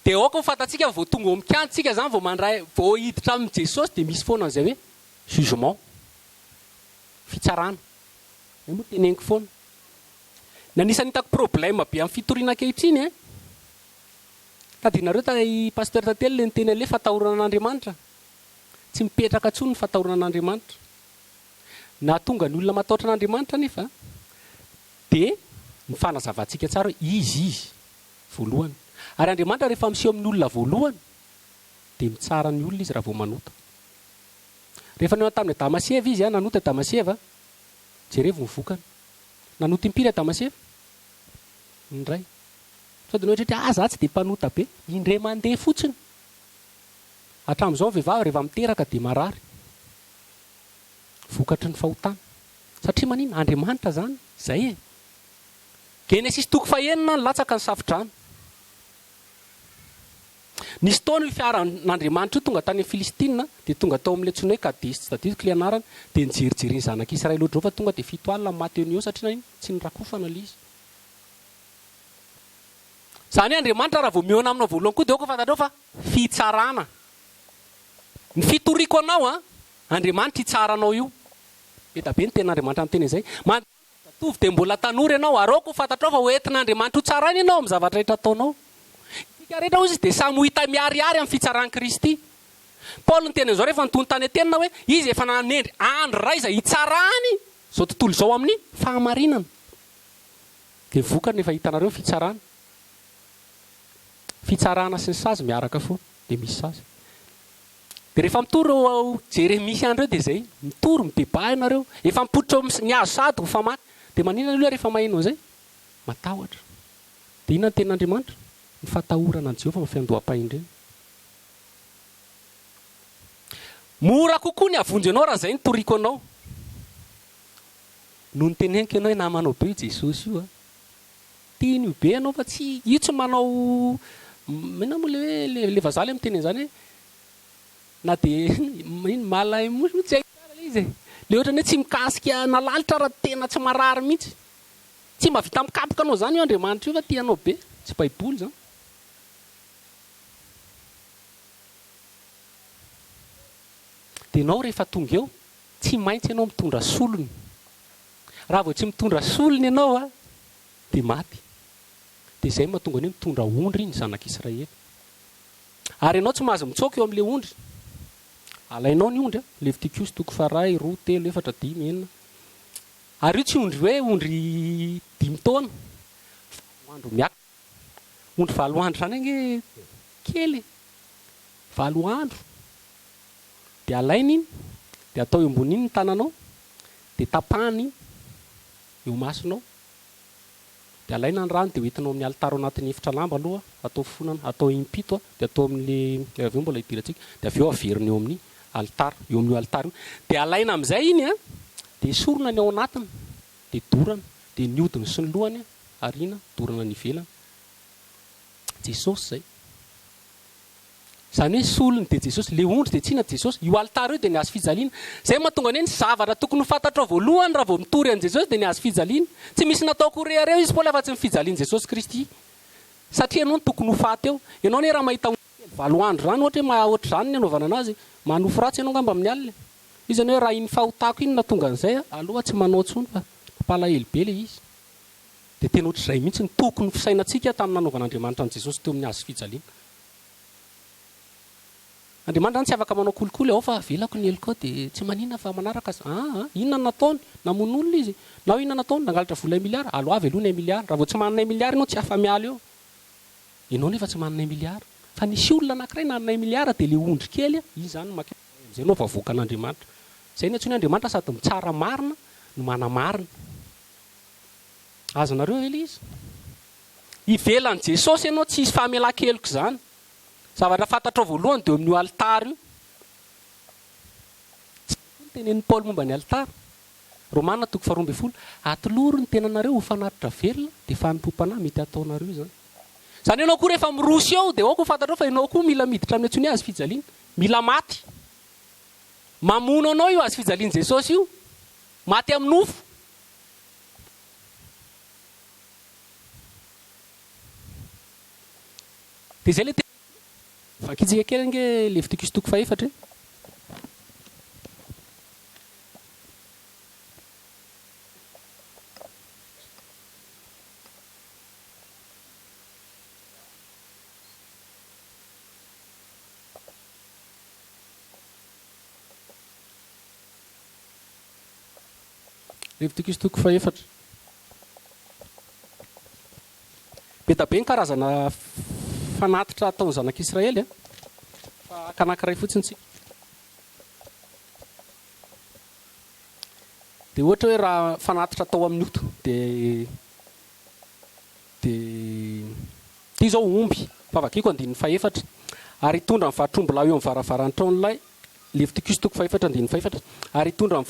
Dia aoka ho fantatsika vao tonga ao amikantsika zany vao hiditra amin'ny Jesosy dia misy foana an'izay hoe jugement. Fitsarana. Zay moa teneniko foana. Nanisany hitako problème be amin'ny fitoriana ankehitriny. Tadinareo i pasteur tantely le niteny le fatahoran'Andriamanitra. Tsy mipetraka intsony ny fatahoran'Andriamanitra. Na tonga ny olona matahotra an'Andriamanitra nefa dia ny fanazavantsika tsara hoe izy voalohany. Ary Andriamanitra rehefa miseho amin'ny olona voalohany dia mitsara ny olona izy raha vao manota. Rehefa neo tamin'ny Damaseva izy nanota Damaseva, jereo vao mivokana. Nanota impiry Damaseva? Indray. Sao dia ohatra za tsy dia mpanota be, indray mandeha fotsiny. Hatramin'izao vehivavy rehefa miteraka dia marary. Vokatry ny fahotana. Satria maninona? Andriamanitra zany. Zay e. Genesis 3:9 ny latsaka ny safidrano. Nisy taona fiaran'Andriamanitra io tonga tany amin'ny Filistina dia tonga tao amin'ilay tsony hoe Kadesy, tsy tadidiko ilay anarany, dia nijerijery ny zanak'Israël ohatr'izao fa tonga dia 7 alina maty eo satria tsy nirakofana ilay izy. Zany hoe Andriamanitra raha vao mihaona aminao voalohany koa dia aoka fantatrao fa fitsarana. Ny fitoriako anao Andriamanitra hitsaranao io. Eda be ny ten'Andriamanitra ny teny izay. Tovy dia mbola tanora ianao, ary aoka fantatrao fa hoentin'Andriamanitra ho tsaraina ianao amin'ny zavatra rehetra ataonao. Isika rehetra hozy dia samy ho hita miharihary amin'ny fitsaran'i Kristy. Paoly ny teny an'izao rehefa nitony tany an-tenina hoe izy efa nanendry andro iray izay hitsarany izao tontolo izao amin'ny fahamarinana. Dia vokany efa hitanareo fitsarana. Fitsarana sy ny sazy miaraka foana dia misy sazy. Dia rehefa mitoro Jeremisy andreo dia izay, mitoro mibeba ianareo. Efa mipoitra ny hazo sady ho famaky. Dia maninona aloha rehefa maheno an'izay? Matahotra. Dia inona ny ten'Andriamanitra? Ny fatahorana an' Jehovah fiandoham-pahendrena. Mora kokoa ny havonjy anao raha izay ny toriako anao. No ny teneniko ianao hoe namanao be Jesosy io. Tiany io be ianao fa tsy io tsy manao mena moa le vazaly amin'ny teny izany hoe na dia malay mosy tsy haiko tsara ilay izy e. Le ohatrany hoe tsy mikasika nalalitra raha tena tsy marary mihitsy. Tsy mavita mikapoka anao zany io Andriamanitra io fa tianao be. Tsy baiboly zany. Dia ianao rehefa tonga eo tsy maintsy ianao mitondra solony. Raha vao tsy mitondra solony ianao dia maty. Dia izay mahatonga ny mitondra ondry ny zanak'Israely. Ary ianao tsy mahazo mitsoaka eo amin'ilay ondry. Alainao ny ondry Levitikos 2, 2, 3, 4, 5, 6. Ary io tsy ondry hoe ondry 5 taona. 4 andro miaka. Ondry 4 andro zany ange kely. 4 andro. Dia alaina iny, dia atao eo ambony iny ny tananao, dia tapahany eo masonao. Dia alaina ny rano dia hoentinao amin'ny alitara anatin'ny efitra lamba aloha, atao fonana, atao impito dia atao amin'le avy eo mbola hidirantsika, dia avy eo averina eo amin'ny alitara, eo amin'ny alitara io. Dia alaina amin'izay iny dia esorina ny ao anatiny, dia dorana, dia ny hodiny sy ny lohany ariana, dorana ny ivelany. Jesosy zay. Zany hoe solony dia Jesosy, le ondry dia tsinona Jesosy, io alitara io dia ny hazo fijaliana. Zay mahatonga ny zavatra tokony ho fantatrao voalohany raha vao mitory an' Jesosy dia ny hazo fijaliana. Tsy misy natao koreareo izy Paoly afa-tsy ny fijalian' Jesosy Kristy. Satria ianao no tokony ho faty eo. Ianao ne raha mahita 7 andro zany ohatra hoe ohatr' zany ny anaovana anazy, manofo ratsy ianao ngamba amin'ny alina. Izy zany hoe raha iny fahotako iny natonga an'izay aloha tsy manao tsony fa palahelo be le izy. Dia tena ohatr'izay mihitsy ny tokony fisainantsika tamin'ny nanaovan'Andriamanitra an' Jesosy teo amin'ny hazo fijaliana. Andriamanitra tsy afaka manao kolikoly ao fa avelako ny heliko dia tsy maninona fa manaraka inona nataony namono olona izy na inona nataony nangalatra vola 1 miliara alo avy aloha 1 miliara raha vao tsy manana 1 miliara ianao tsy afa miala eo ianao nefa tsy manana 1 miliara fa nisy olona anankiray nanana 1 miliara dia le ondry kely iny zany makeo am'izay anao vavoaka an'Andriamanitra zay ny antsoiny Andriamanitra sady mitsara marina no manamarina azonareo ve izy ivelan' Jesosy ianao tsy isy famelan-keloko zany. Zavatra fantatrao voalohany dia amin'io altara io. Tsy tenen'i Paoly momba ny altara. Romanina 12:12 atoloro ny tenanareo ho fanatitra velona dia fanimpom-panahy mety ataonareo zany. Zany ianao koa rehefa mirosy eo dia aoko fantatrao fa ianao koa mila miditra amin'ny antsony azy fijaliana. Mila maty. Mamono anao io azy fijalian' Jesosy io. Maty amin'ny nofo. Dia izay ilay vakitsika kely ange Levitikos 4. Levitikos 4. Betabe ny karazana fanatitra ataon'ny zanak'Israely fa anankiray fotsiny tsika. Dia ohatra hoe raha fanatitra atao amin'ny oto dia ity izao omby favakiako 4 ary hitondra ny vahatrombola eo amin'ny varavaran'ny traon'ilay Levitikos 4:4 ary hitondra ny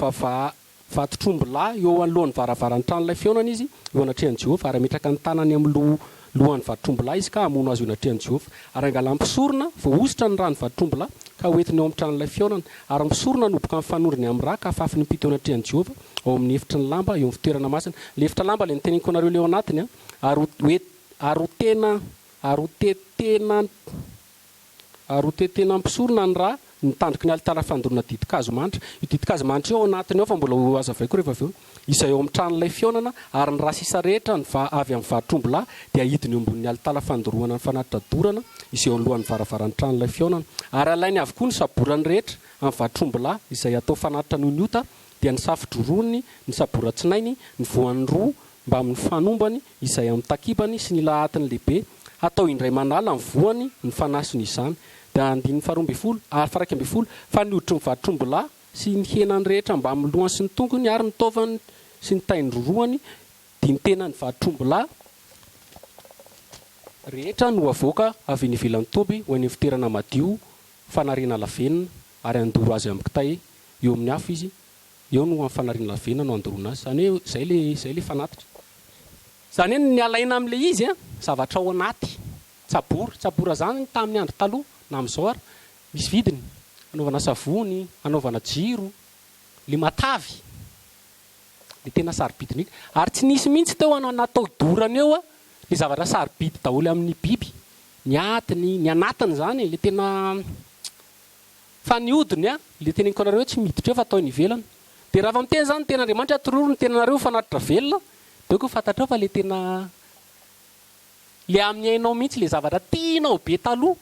vatotrombola eo anolohan'ny varavaran'ny tranon'ilay feonana izy eo anatrehan'i Jehovah ary ametraka ny tanany amin'ny lohan'ny vatotrombola izy ka hamono azy eo anatrehan'i Jehovah ary angala mpisorona voaositra ny rano vatotrombola ka hoentiny eo amin'ny tranon'ilay feonana ary misorona noboka amin'ny fanondriny amin'ny rà ka afafiny mipito eo anatrehan'i Jehovah ao amin'ny efitry ny lamba eo amin'ny fitoerana masina. Le efitra lamba ilay niteneniko anareo leo anatiny arotetena mpisorona ny rà nitandriky ny alitara fandorona didikazo manitra. Io didikazo manitra io ao anatiny ao fa mbola ho aza avy koa rehefa avy eo izay eo amin'ny tranon'ilay feonana ary ny raha sisa rehetra ny avy amin'ny vatotrombola dia ahidiny eo ambonin'ny alitara fandoroana ny fanatitra dorana izay eo alohan'ny varavaran'ny tranon'ilay feonana ary alainy avokoa ny saborany rehetra amin'ny vatotrombola izay atao fanatitra noho ny ota dia ny safidrorony ny saboratsinainy ny voan'ny roa mba amin'ny fanombany izay amin'ny takibany sy ny lahatiny lehibe atao indray manala ny voany ny fanasiny izany. Dia andin'ny 12 fa ny hoditry ny vatotrombola sy ny henany rehetra mba amin'ny lohany sy ny tongony ary ny taovany sy ny tainy roroany dia ny tenany vatotrombola rehetra no avoaka avy ny ivelan'ny toby ho any fitoerana madio fanariana lavenina ary andoro azy amin'ny kitay eo amin'ny afo izy eo no amin'ny fanariana lavenina no andorona azy. Zany hoe zay le fanatitra. Zany hoe ny alaina amin'ilay izy zavatra ao anaty tsabora zany tamin'ny andro taloha na amin'izao ary misy vidiny anaovana savony anaovana jiro le matavy le tena sarobidiny ary tsy nisy mihitsy teo natao dorana eo le zavatra sarobidy daholo amin'ny biby ny atiny ny anatiny zany le tena fa ny odiny le teneniko anareo tsy miditra eo fa atao ny ivelana. Dia raha fa miteny zany tena Andriamanitra atororo ny tenanareo fanatitra velona dia ko fantatrao fa le tena le amin'ny ainao mihitsy le zavatra tianao be taloha.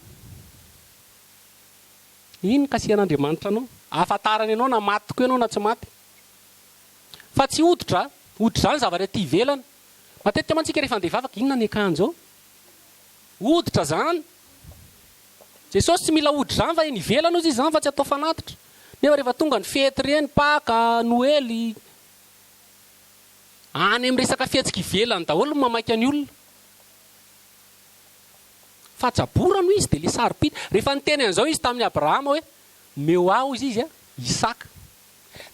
Iny kasihan'Andriamanitra anao ahafantarany ianao na maty koa ianao na tsy maty fa tsy hoditra zany zavatra ty ivelana. Matetika mantsika rehefa andeha hivavaka inona ny akanjo ao hoditra zany. Jesosy tsy mila hoditra zany fa eny ivelana ozy izy zany fa tsy atao fanatitra. Nefa rehefa tonga ny fety reny Paka Noely any amin'ny resaka fihetsika ivelany daholo mamaky ny olona fa jabora no izy dia le sarobidy. Rehefa niteny an'izao izy tamin'ny Abrahama hoe meo aho izy Isaka.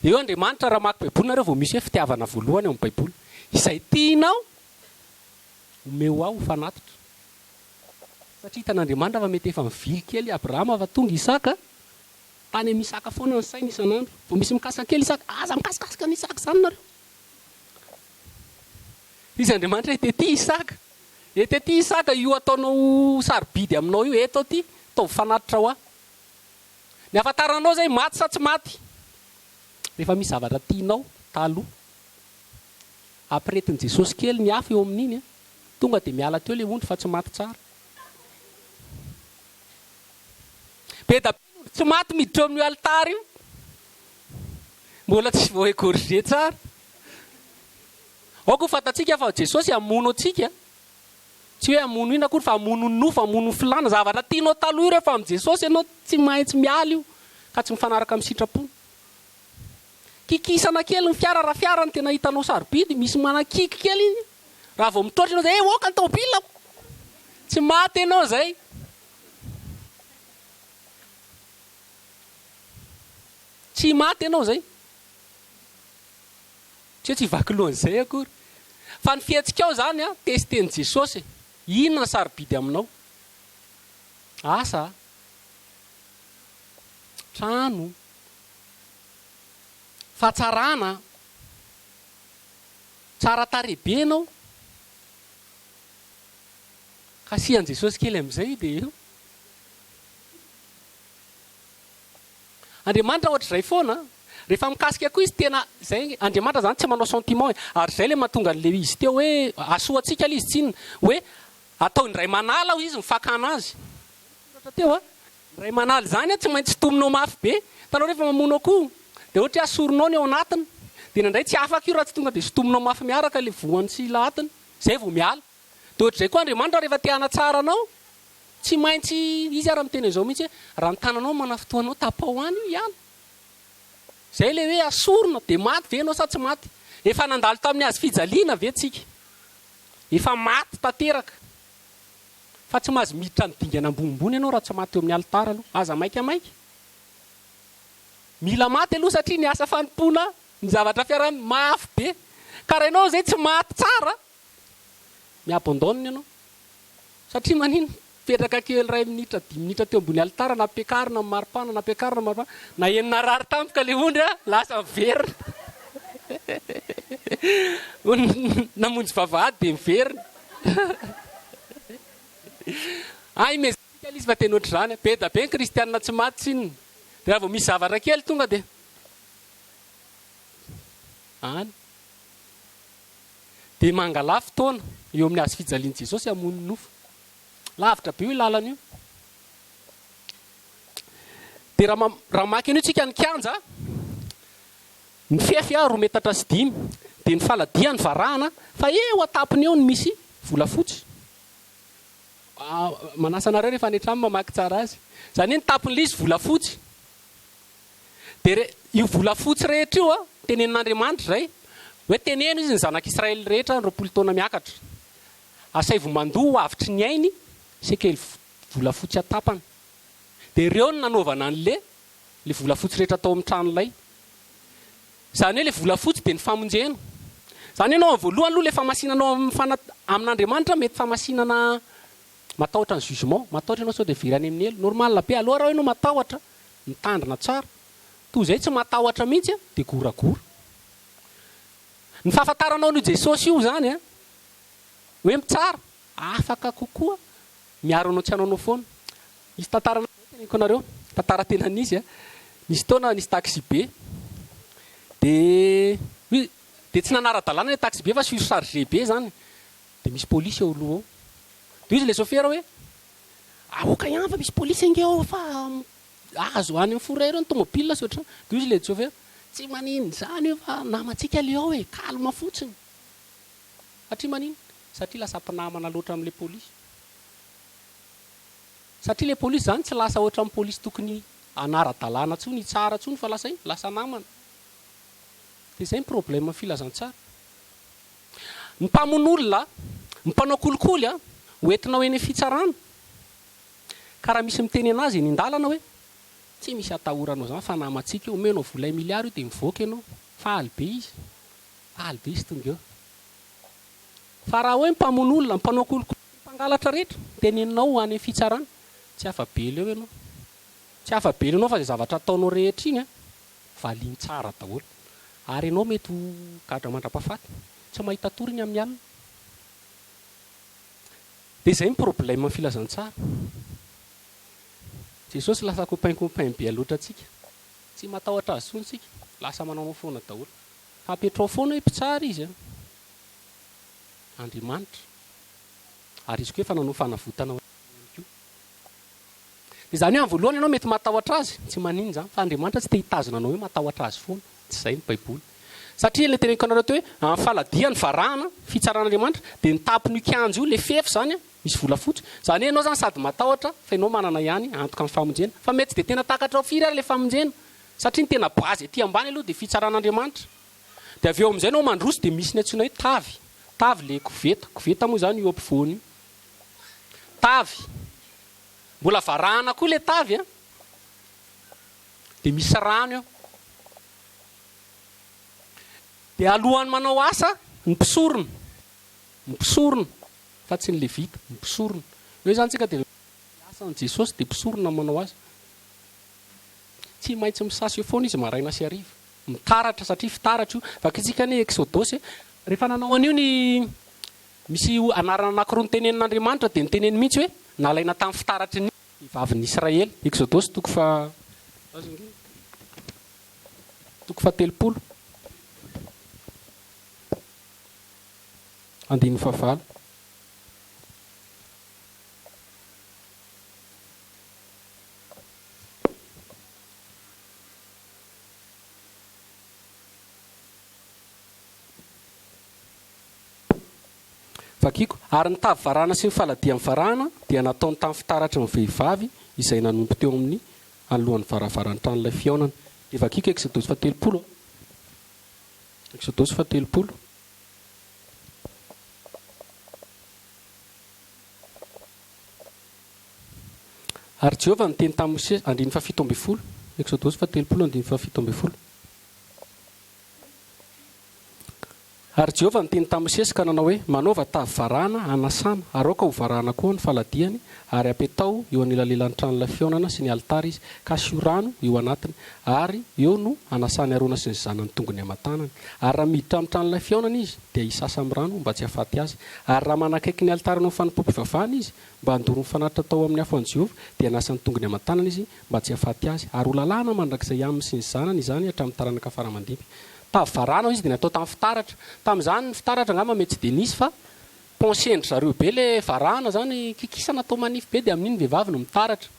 Dia eo Andriamanitra raha maki baiboly nareo vao misy hoe fitiavana voalohany ao amin'ny baiboly izay tianao meo aho fanatitra. Satria hitan'Andriamanitra fa mety efa mivily kely Abrahama fa tonga Isaka tany amin'ny Isaka foana ny sainy isan'andro vao misy mikasika kely Isaka aza mikasikasika ny Isaka zany nareo. Izy Andriamanitra etety Isaka etety Isaka io ataonao sarobidy aminao io eto ty tao fanatitra ho aho. Ny afantaranao zay maty sa tsy maty rehefa misy zavatra tianao taloha ampiretin' Jesosy kely ny afo eo amin'iny tonga dia miala teo le ondry fa tsy maty tsara. Be da tsy maty miditra eo amin'ny altara io mbola tsy voaégorge tsara. Aoko fantatsika fa Jesosy hamono antsika tsy hoe hamono ina akory fa hamono ny nofo hamono filana zavatra tianao taloha io rehefa amin'ny Jesosy ianao tsy maintsy miala io ka tsy mifanaraka amin'ny sitrapony. Kikisana kely ny fiara raha fiara ny tena hitanao sarobidy misy manakiky kely iny raha vao mitrotry ianao zay oka ny tômôbila tsy maty ianao zay. Tsy maty ianao zay. Tsy vaky lohan'izay akory. Fa ny fietsika ao zany a testeny Jesosy. Inona sarobidy aminao? Asa, trano, fahatsarana, tsara tarehibe anao. Kasihan Jesosy kely amin'izay dia eo. Andriamanitra ohatr'izay foana. Rehefa mikasika koa izy tena zay Andriamanitra zany tsy manao sentiment ary zay le mahatonga an'le izy teo hoe asoatsika le izy tsinona hoe atao indray manala izy mifakana azy. Teo indray manala zany tsy maintsy tominao mafy be. Tanao rehefa mamono akoho dia ohatra asorinao ny ao anatiny dia nandray tsy afaka io raha tsy tonga dia sotominao mafy miaraka le voany sy latiny zay vao miala. Dia ohatr'izay koa Andriamanitra rehefa te hanatsara anao tsy maintsy izy ara miteny an'izao mihitsy raha ny tananao manafotoanao tapao any io ihany. Zay le hoe asorina dia maty ve anao sa tsy maty? Efa nandalo tamin'ny azy fijaliana ve tsika? Efa maty tanteraka. Fa tsy mahazo miditra ny dingana ambonimbony ianao raha tsy maty eo amin'ny alitara aloha. Aza maika. Mila maty aloha satria ny asa fanompona ny zavatra fiarahany mafy be. Ka raha ianao zay tsy maty tsara, miabandonina ianao. Satria manino? Petraka kely 2 minitra 10 minitra teo ambony alitara nampiakarina maripana nampiakarina maripana na enina rary tampoka le ondry lasa miverina. Namonjy vavahady dia miverina. Ay mezika izy fa teny ohatr'izany be da be ny kristianina tsy maty tsinona. Dia raha vao misy zavatra kely tonga dia any. Dia mangala fotoana eo amin'ny azy fijalian'i Jesosy hamono nofo. Lavitra be io lalana io. Dia raha maka io tsika ny kianja, ny fefy 2 metatra sy 5 dia ny faladia ny varahana fa eo atapony eo ny misy volafotsy. Manasa anareo rehefa any an-trano mamaky tsara azy. Zany hoe ny tapon'ilay izy volafotsy. Dia io volafotsy rehetra io tenenin'Andriamanitra zay hoe teneno izy ny zanak'Israely rehetra 20 taona miakatra. Asaivo mandoa avitry ny ainy sekely volafotsy atapany. Dia ireo no nanaovana an'le volafotsy rehetra tao amin'ny tranolay. Zany hoe le volafotsy dia ny famonjena. Zany ianao amin'ny voalohany aloha le famasinanao amin'Andriamanitra mety famasinana matahotra ny jugement, matahotra ianao sao dia virany amin'ny elo. Normal be aloha raha ianao matahotra, mitandrina tsara. Toy izay tsy matahotra mihitsy dia goragora. Ny fahafantaranao ny Jesosy io zany hoe mitsara, afaka kokoa miaro anao tsy hanao foana. Nisy tantara teneniko anareo, tantara tena nisy nisy taona nisy taxi be. Dia tsy nanara-dalàna ilay taxi be fa surchargé be zany. Dia misy polisy eo aloha ao. Dia izy le chauffeur hoe aoka ihany fa misy polisy ange ao fa azo any amin'ny foray ireo ny tomobile sy ohatrany. Dia izy le chauffeur tsy manino zany io fa namantsika le ao calme fotsiny. Satria manino? Satria lasa mpinamana loatra amin'ilay polisy. Satria le polisy zany tsy lasa ohatry amin'ny polisy tokony anara-dalàna tsony tsara tsony fa lasa namana. Dia izay ny problème filazantsara. Ny mpamon'olona, ny mpanao kolikoly hoentinao eny fitsarana. Ka raha misy miteny anazy eny an-dalana hoe tsy misy atahoranao zany fa namantsika io omenao vola 1 milliard io dia mivoaka ianao. Faly be izy tonga eo. Fa raha hoe mpamon'olona, mpanao kolikoly, mpangalatra rehetra teneninao any fitsarana, tsy afa-belo eo ianao. Tsy afa-belo ianao fa izay zavatra ataonao rehetra iny valiany tsara daholo. Ary ianao mety ho gadra mandra-pahafaty, tsy mahita toriny amin'ny alina. Dia izay ny problème amin'ny filazantsara. Jesosy lasa copain be aloatra antsika. Tsy matahotra azy tsony tsika, lasa manao foana daholo. Fampetrao foana hoe mpitsara izy Andriamanitra. Ary izy koa efa nanao fanavotana koa. Dia zany hoe amin'ny voalohany ianao mety matahotra azy, tsy manino zany fa Andriamanitra tsy te hitazona anao hoe matahotra azy foana. Tsy izay ny Baiboly. Satria ilay teneniko anareo hoe amin'ny faladia ny varahana fitsaran'Andriamanitra dia ny tapony kianjo io le fefy zany misy volafotsy. Zany hoe ianao zany sady matahotra fa ianao manana ihany antoka amin'ny famonjena. Fa mety tsy dia tena takatra ao firy ary ilay famonjena. Satria ny tena bazy ety ambany aloha dia fitsaran'Andriamanitra. Dia avy eo amin'izay ianao mandroso dia misy ny antsoina hoe tavy. Tavy le koveta moa zany io ampovoany io. tavy mbola varahana koa le tavy a dia misy rano eo dia alohany manao asa ny mpisorona fa tsy ny levita ny mpisorona hoe zany tsika dia asan' Jesosy dia mpisorona manao asa tsy maintsy misasy eo foana izy maraina sy hariva mitaratra satria fitaratra io vakintsika ny Exodosy rehefa nanao an'io ny misy anarana anankiroa ny tenenin'Andriamanitra dia niteneny mihitsy hoe nalaina tamin'ny fitaratra ny vaviny Israely. Exodosy toko fa 30 andiny favalo fakiko ary ny tavy varahana sy ny faladian'ny varahana dia nataony tamin'ny fitaratra ny vehivavy izay nanompo teo amin'ny alohan'ny varavaran-tran'ilay fiaonana. Dia vakiko Exodosy 30 Exodosy 30 ary Jehovah niteny tamin'ny Mosesy andiny 17 Exodosy 30 andiny 17 ary Jehovah niteny tamin'ny Mosesy ka nanao hoe manaova tavy varahana anasana ary aoka ho varahana koa ny faladiany ary apetao eo anilalelan'ny tranon'ilay fiaonana sy ny altara izy ka asio rano eo anatiny ary eo no anasany arona sy ny zanany tongony aman-tanany ary raha miditra amin'ny tranon'ilay fiaonana izy dia hisasa amin'ny rano mba tsy hahafaty azy ary raha manakaiky ny altara no fanompoam-pivavahana izy mba handoro ny fanatitra tao amin'ny afo an'i Jehovah dia hanasany tongony aman-tanana izy mba tsy hahafaty azy ary ho lalàna mandrakizay aminy sy ny zanany izany hatramin'ny taranaka faramandimby. Tavy varahana izy dia natao tamin'ny fitaratra. Tamin'izany ny fitaratra angamba mety tsy dia nisy fa pensendry zareo be le varahana zany kikisa natao manify be dia amin'iny vehivavy no mitaratra.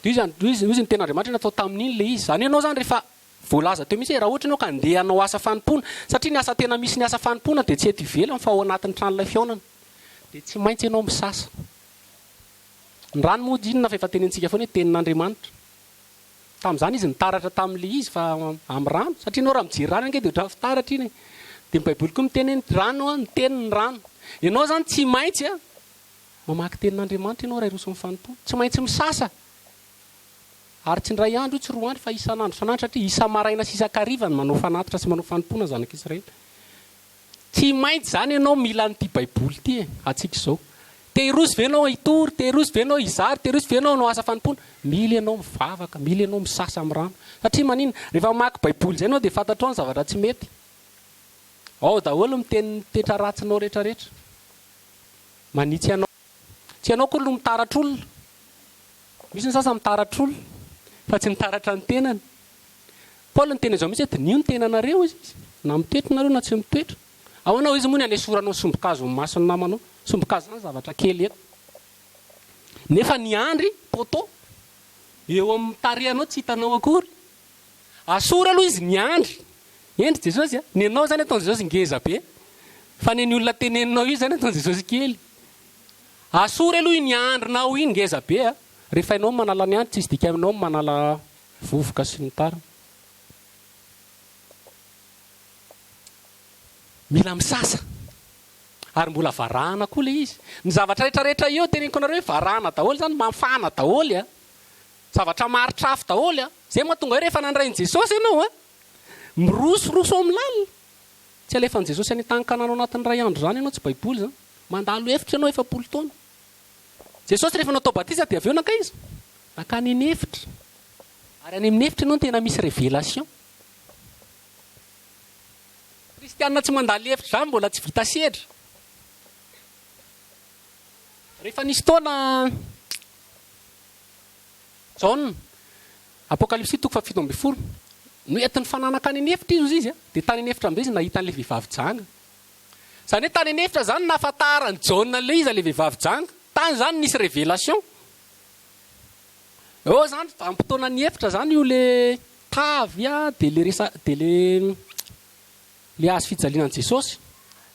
Izy ny ten'Andriamanitra natao tamin'iny le izy. Zany ianao zany rehefa voalaza teo mihitsy raha ohatra ianao ka andeha hanao asa fanompoana satria ny asa tena misy ny asa fanompoana dia tsy eto ivelany fa ao anatin'ny tranon'ilay fiaonana dia tsy maintsy ianao misasa. Ny rano moa inona fa efa tenentsika foana hoe tenin'Andriamanitra. Tamin'izany izy nitaratra tamin'le izy fa amin'ny rano satria ianao raha mijery rano ange dia ohatran'ny fitaratra iny. Dia ny Baiboly koa miteny rano ny tenin'ny rano. Ianao zany tsy maintsy mamaky tenin'Andriamanitra ianao raha iroso amin'ny fanompoana. Tsy maintsy misasa. Ary tsy ndray andro tsy roa andro fa isan'andro isan'andro satria isa maraina sy isan-kariva ny manao fanatitra sy manao fanompoana zanak'Israely. Tsy maintsy zany ianao mila an'ity Baiboly ity atsika izao. Te hiroso ve ianao hitory, te hiroso ve ianao hizary, te hiroso ve ianao hanao asa fanompoana. Mila ianao mivavaka, mila ianao misasa amin'ny rano. Satria manina rehefa mamaky Baiboly izay ianao dia fantatrao ny zavatra tsy mety. Ao daholo miteny toetra ratsinao rehetrarehetra. Manitsy ianao. Tsy ianao koa no mitaratra olona. Misy ny sasany mitaratra olona fa tsy nitaratra ny tenany. Paoly niteny izao mihitsy hoe dinio ny tenanareo izy. Na mitoetra nareo na tsy mitoetra. Ao anao izy moa ny anesoranao sombokazo ny mason'ny namanao. Sombokazo zany zavatra kely eto. Nefa ny andry poto eo amin'ny tarehanao tsy hitanao akory. Asora aloha izy ny andry. Endry Jesosy ny anao zany ataon'i Jesosy ngeza be. Fa ny olona teneninao io zany ataon'i Jesosy kely. Asora aloha ny andrinao iny ngeza be rehefa ianao manala ny andry tsy izy dika aminao manala vovoka sy ny tariny. Mila misasa. Ary mbola varahana koa le izy. Ny zavatra rehetrarehetra eo teneniko anareo hoe varahana daholo zany mafana daholo zavatra maritrafy daholo zay mahatonga hoe rehefa nandrain'i Jesosy ianao mirosoroso amin'ny lalina. Tsy alefan'i Jesosy any an-tany-kanana anatin'ny ray andro zany ianao tsy Baiboly zany. Mandalo efitra ianao 7 taona. Jesosy rehefa natao batisa dia avy eo naka izy. Nakany any efitra. Ary any amin'ny efitra ianao tena misy révélation. Kristianina tsy mandalo efitra zany mbola tsy vita sedra. Rehefa nisy taona John Apokalipsy toko 17 noentin'ny fananaka any anefitra izy dia tany anefitra amin'izay izy nahita an'ilay vehivavy janga. Zany hoe tany anefitra zany nahafantarany John an'ilay izy ilay vehivavy janga. Tany zany nisy révélation. Eo zany vanim-potoana ny efitra zany io le tavy dia le hazo fijalianan'i Jesosy.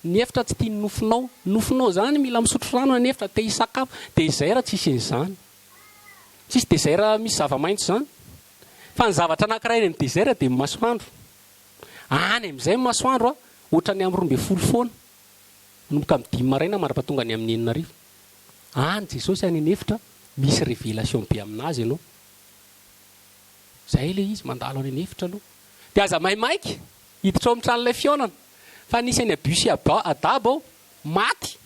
Ny efitra tsy tia ny nofinao. Nofinao zany mila misotro rano ny efitra te hisakafo. Désert tsisy an'izany. Tsisy désert misy zava-maitso zany. Fa ny zavatra anankiray ny désert dia masoandro. Any amin'izay masoandro ohatra ny amin'ny 12 foana. Manomboka amin'ny 5 maraina mandrapatonga ny amin'ny 9 arivo. any Jesosy aniny hevitra misy révélation be aminazy ianao zay le izy mandalo any hevitra aloha dia aza maimaiky hiditra ao amin'ny tranon'ilay fionana fa nisy any abus sy adabo ao maty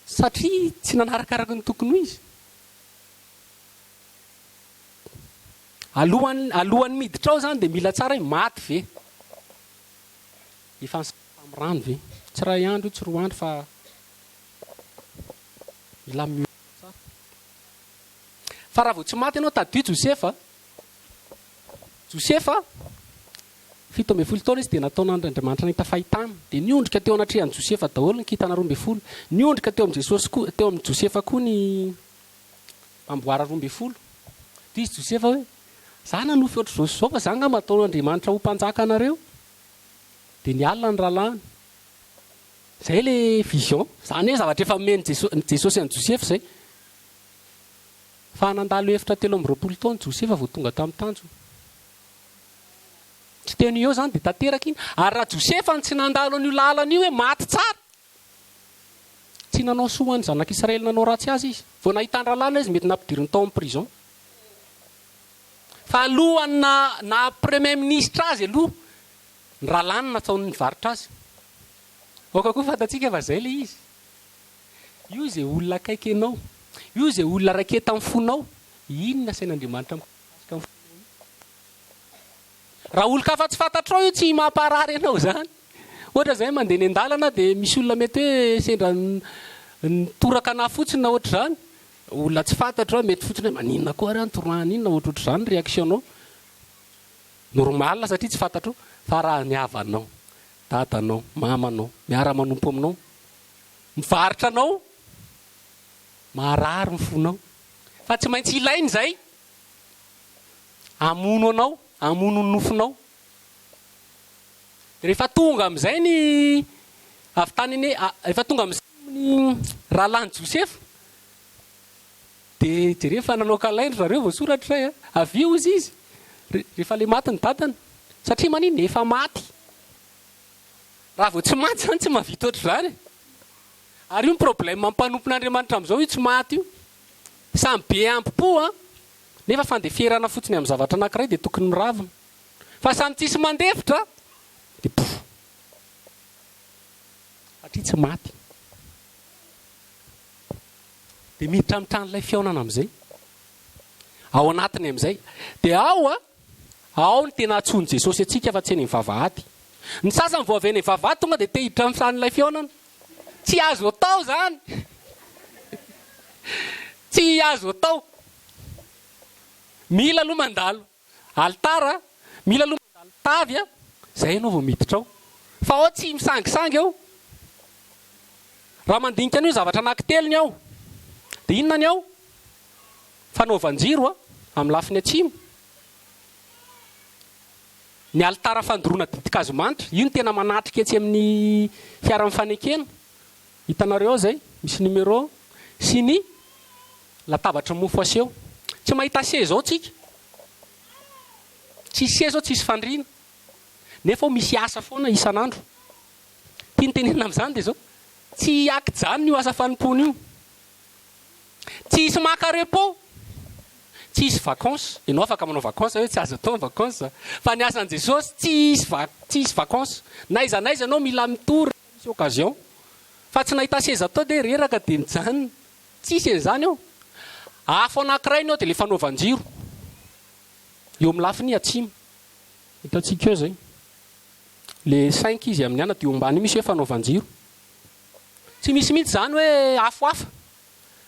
satria tsy nanarakaraka ny tokony ho izy alohan'ny miditra ao zany dia mila tsara hoe maty ve efa amin'ny rano ve tsy ray andro io tsy roa andro fa mila mio tsara fa raha vao tsy maty ianao tadio Josefa 17 taona izy dia nataon'Andriamanitra nahita fahitana dia niondrika teo anatrehan'i Josefa daholo ny kintana 12 niondrika teo amin'ny Jesosy koa teo amin'ny Josefa koa ny amboara 12 dia izy Josefa hoe za nanofy ohatr'izao sy izao fa za angamba ataon'Andriamanitra ho mpanjaka anareo dia ny alina ny rahalahy zay le vision zany hoe zavatra efa omeny Jesosy an'i Josefa zay fa nandalo hevitra 13 taona Josefa vao tonga tamin'ny tanjo tsy teny eo zany dia tanteraka iny ary raha Josefa ny tsy nandalo an'io lalana io hoe maty tsara tsy nanao soa ny zanak'Israely nanao ratsy azy izy vao nahitany rahalana izy mety nampidiriny tao amin'ny prison fa alohany na premier ministre azy aloha ny rahalany nataony nivarotra azy oka koa fantatsika fa zay le izy io zay olona akaiky ianao io zay olona raiketa amin'ny fonao iny nasain'Andriamanitra raha olon-kafa tsy fantatrao io tsy mamparary ianao zany ohatra zay mandeha ny an-dalana dia misy olona mety hoe sendra nitoraka ana fotsiny na ohatra zany olona tsy fantatra mety fotsiny hoe maninona koa ary antorahana inona ohatr'ohatra zany réactionnao normal satria tsy fantatrao fa raha ny havanao dadanao mamanao miara-manompo aminao mivarotra anao marary ny fonao fa tsy maintsy ilainy zay amono anao amono ny nofonao rehefa tonga amin'izay ny avy tany iny rehefa tonga amin'izay ny rahalany Josefa dia jerefa nanao kalaindro zareo vao soratra zay avy io izy rehefa le maty ny dadany satria maniny efa maty raha vao tsy maty zany tsy mahavita ohatr' zany ary io ny problème mampanompon'Andriamanitra amin'izao io tsy maty io samy be ampi-po nefa fandefierana fotsiny amin'ny zavatra anankiray dia tokony miravina fa samy tsisy mandefitra dia pof satria tsy maty dia miditra amin'ny tranon'ilay fionana amin'izay ao anatiny amin'izay dia ao ny tena antsoiny Jesosy atsika fa tsy eny mivavahady ny sasany vao avy eny mivavahady tonga dia te hiditra amin'ny tranon'ilay fionana tsy azo atao zany tsy azo atao mila aloha mandalo altara mila aloha mandalo tavy zay ianao vao miditra ao fa ao tsy misangisangy ao raha mandinika an'io zavatra anakitelony ao dia inona ny ao fanaovan-jiro amin'ny lafiny atsimo ny altara fandoroana didikazomanitra io ny tena manatrika atsy amin'ny fiara-mifanekena hitanareo ao zay misy numéro sy ny latabatra mofo aseho tsy mahita seza ao tsika tsisy seza ao tsisy fandriana nefa ao misy asa foana isan'andro tia nytenenina amin'izany dia zao tsy akijanony io asa fanompony io tsisy maka repos tsisy vacances ianao afaka manao vacances hoe tsy azo atao vacances fa ny asan'i Jesosy tsisy vacances naiza ianao mila mitory misy occasion fa tsy nahita seza atao dia reraka dia mijanona tsisy an'izany ao afo anankiray ianao dia le fanaovan-jiro eo amin'ny lafiny atsimo hitantsika eo zay le 5 izy amin'ny ana dia eo ambany misy hoe fanaovan-jiro tsy misy mihitsy zany hoe afoafa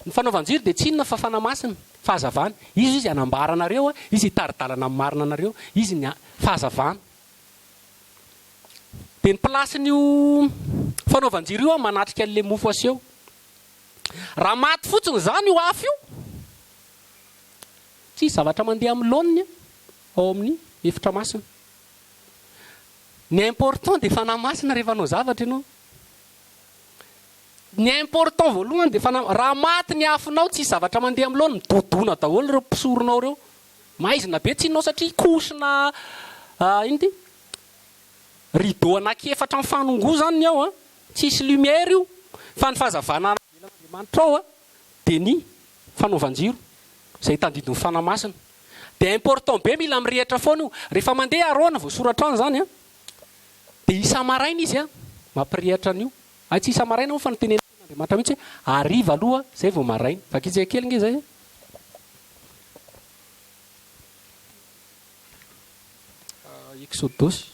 ny fanaovan-jiro dia tsy inona fa fanamasina fahazavana izy anambaranareo izy hitaridalana amin'ny marina anareo izy ny fahazavana dia ny plasin'io fanaovan-jiro io manatrika an'le mofo aseho raha maty fotsiny zany io afo io tsy zavatra mandeha amin'ny laoniny ao amin'ny efitra masina ny important dia fanamasina rehefa anao zavatra ianao ny important voalohany dia raha maty ny afonao tsy zavatra mandeha amin'ny laoniny dodona daholo ireo mpisoronao ireo maizina be tsy inao satria kosina ino ty rideau anaky efatra amin'ny fanongo zany ny ao tsisy lumière io fa ny fahazavana Andriamanitra ao dia ny fanaovan-jiro izay tandidin'ny fanamasina. Dia important be mila mirehitra foana io. Rehefa mandeha arona voasoratra any zany dia isa maraina izy mampirehitra an'io. Tsy isa maraina moa fa ny tenen'Andriamanitra mihitsy hariva aloha zay vao maraina. Vakitsika kely nge zay. Exodus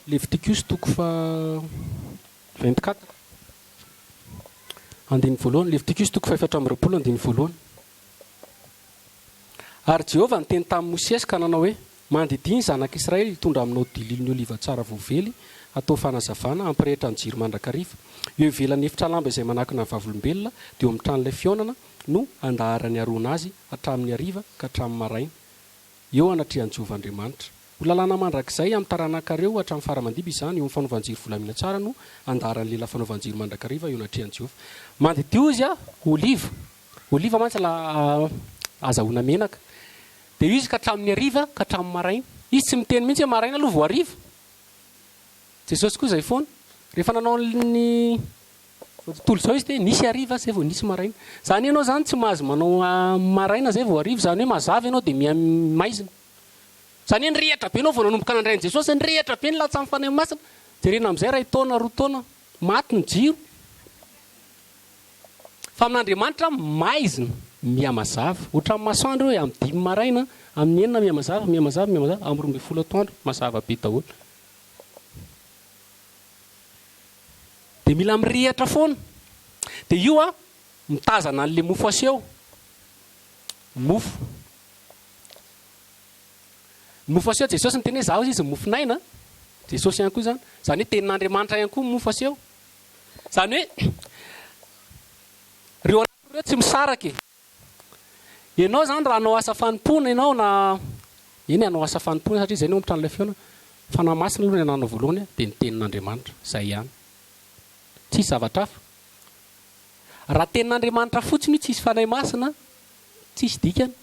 Leviticus toko fa 24 andiny voalohany. Leviticus toko fa 720 andiny voalohany. Ary Jehovah niteny tamin'ny Mosesy ka nanao hoe mandidiny zanak'Israely hitondra aminao dililony oliva tsara voavely atao fanazavana ampirehitra ny jiro mandrakariva eo ivelan'ny efitra lamba izay manakina ny vavolombelona dia eo amin'ny tranon'ilay fionana no andaharany arona azy hatramin'ny hariva ka hatramin'ny maraina eo anatrihan'i Jehovah Andriamanitra. Ho lalàna mandrakizay amin'ny taranaka-reo hatramin'ny faramandiby izany eo amin'ny fanaovan-jiro volamina tsara no andaharany lehilahy fanaovan-jiro mandrakariva eo anatrihan'i Jehovah. Mandidio izy oliva mantsy azahoana menaka. Dia izy ka hatramin'ny hariva ka hatramin'ny maraina. Izy tsy miteny mihitsy hoe maraina aloha vao hariva. Jesosy koa izay foana. Rehefa nanao ny tontolo izao izy dia nisy hariva zay vao nisy maraina. Zany ianao zany tsy mahazo manao maraina zay vao hariva. Zany hoe mazava ianao dia maizina. Zany hoe nirehatra be ianao vao nanomboka nandrain'i Jesosy, nirehatra be ny latsa amin'ny fanahy masina. Jerena amin'izay 2 taona 2 taona maty ny jiro. Fa amin'Andriamanitra maizina mihamazava. Ohatran'ny masoandro hoe amin'ny 5 maraina, amin'ny 9 mihamazava, amin'ny 12 atoandro mazava be daholo. Dia mila mirehatra foana. Dia io mitazana an'ilay mofo aseho. Mofo aseho Jesosy niteny hoe zaho izy mofinaina. Jesosy ihany koa zany. Zany hoe tenin'Andriamanitra ihany koa mofo aseho. Zany hoe reo anatyreo tsy misaraka. Ianao zany raha anao asa fanompona ianao na eny anao asa fanompona satria izay no mitran'ilay fiona. Fanahy masina aloha ny ananao voalohany dia ny tenin'Andriamanitra. Zay ihany. Tsisy zavatra hafa. Raha tenin'Andriamanitra fotsiny io tsisy fanahy masina, tsisy dikany.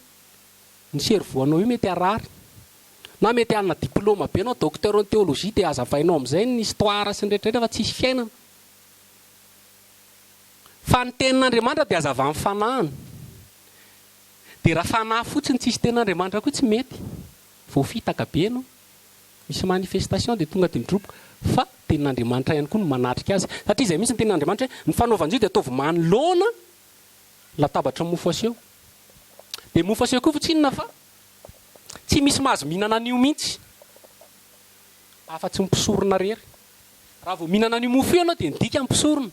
Ny servoanao io mety harary. Na mety hanana diplôma be anao, docteur en théologie dia hazavainao amin'izay ny histoire sy ny rehetrarehetra fa tsisy fiainana. Fa ny tenin'Andriamanitra dia hazavain'ny fanahiny. Dia raha fanahy fotsiny tsisy tenin'Andriamanitra koa tsy mety. Voafitaka be ianao. Misy manifestation dia tonga dia midroboka. Fa tenin'Andriamanitra ihany koa no manatrika azy. Satria izay misy ny tenin'Andriamanitra hoe ny fanaovan-jiro dia ataovy manoloana latabatra mofo aseho. Dia mofo aseho koa fotsinina fa tsy misy mahazo mihinana an'io mihitsy. Afa-tsy mipisorona rery. Raha vao mihinana an'io mofo io ianao dia midika mipisorona.